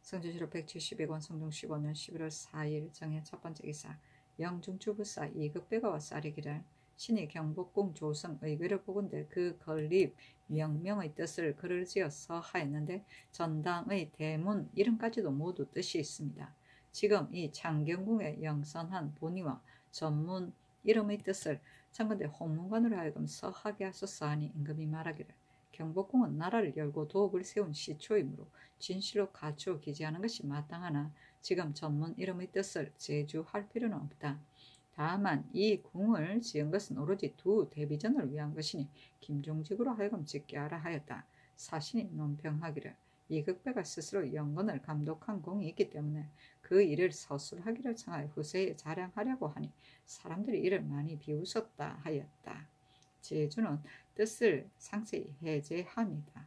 성조실록 172권 성종 15년 11월 4일 정해 첫번째 기사 영중주부사 이극배가와 쌀이기를 신이 경복궁 조성 의궤를 보건대 그 건립 명명의 뜻을 글을 지어서 하였는데 전당의 대문 이름까지도 모두 뜻이 있습니다. 지금 이 창경궁의 영선한 본의와 전문 이름의 뜻을 청건대 홍문관으로 하여금 서하게 하소서 하니 임금이 말하기를 경복궁은 나라를 열고 도읍을 세운 시초이므로 진실로 갖추어 기재하는 것이 마땅하나 지금 전문 이름의 뜻을 제주할 필요는 없다. 다만 이 궁을 지은 것은 오로지 두 대비전을 위한 것이니 김종직으로 하여금 짓게 하라 하였다. 사신이 논평하기를 이극배가 스스로 영건을 감독한 공이 있기 때문에 그 일을 서술하기를 청하여 후세에 자랑하려고 하니 사람들이 이를 많이 비웃었다 하였다. 제주는 뜻을 상세히 해제합니다.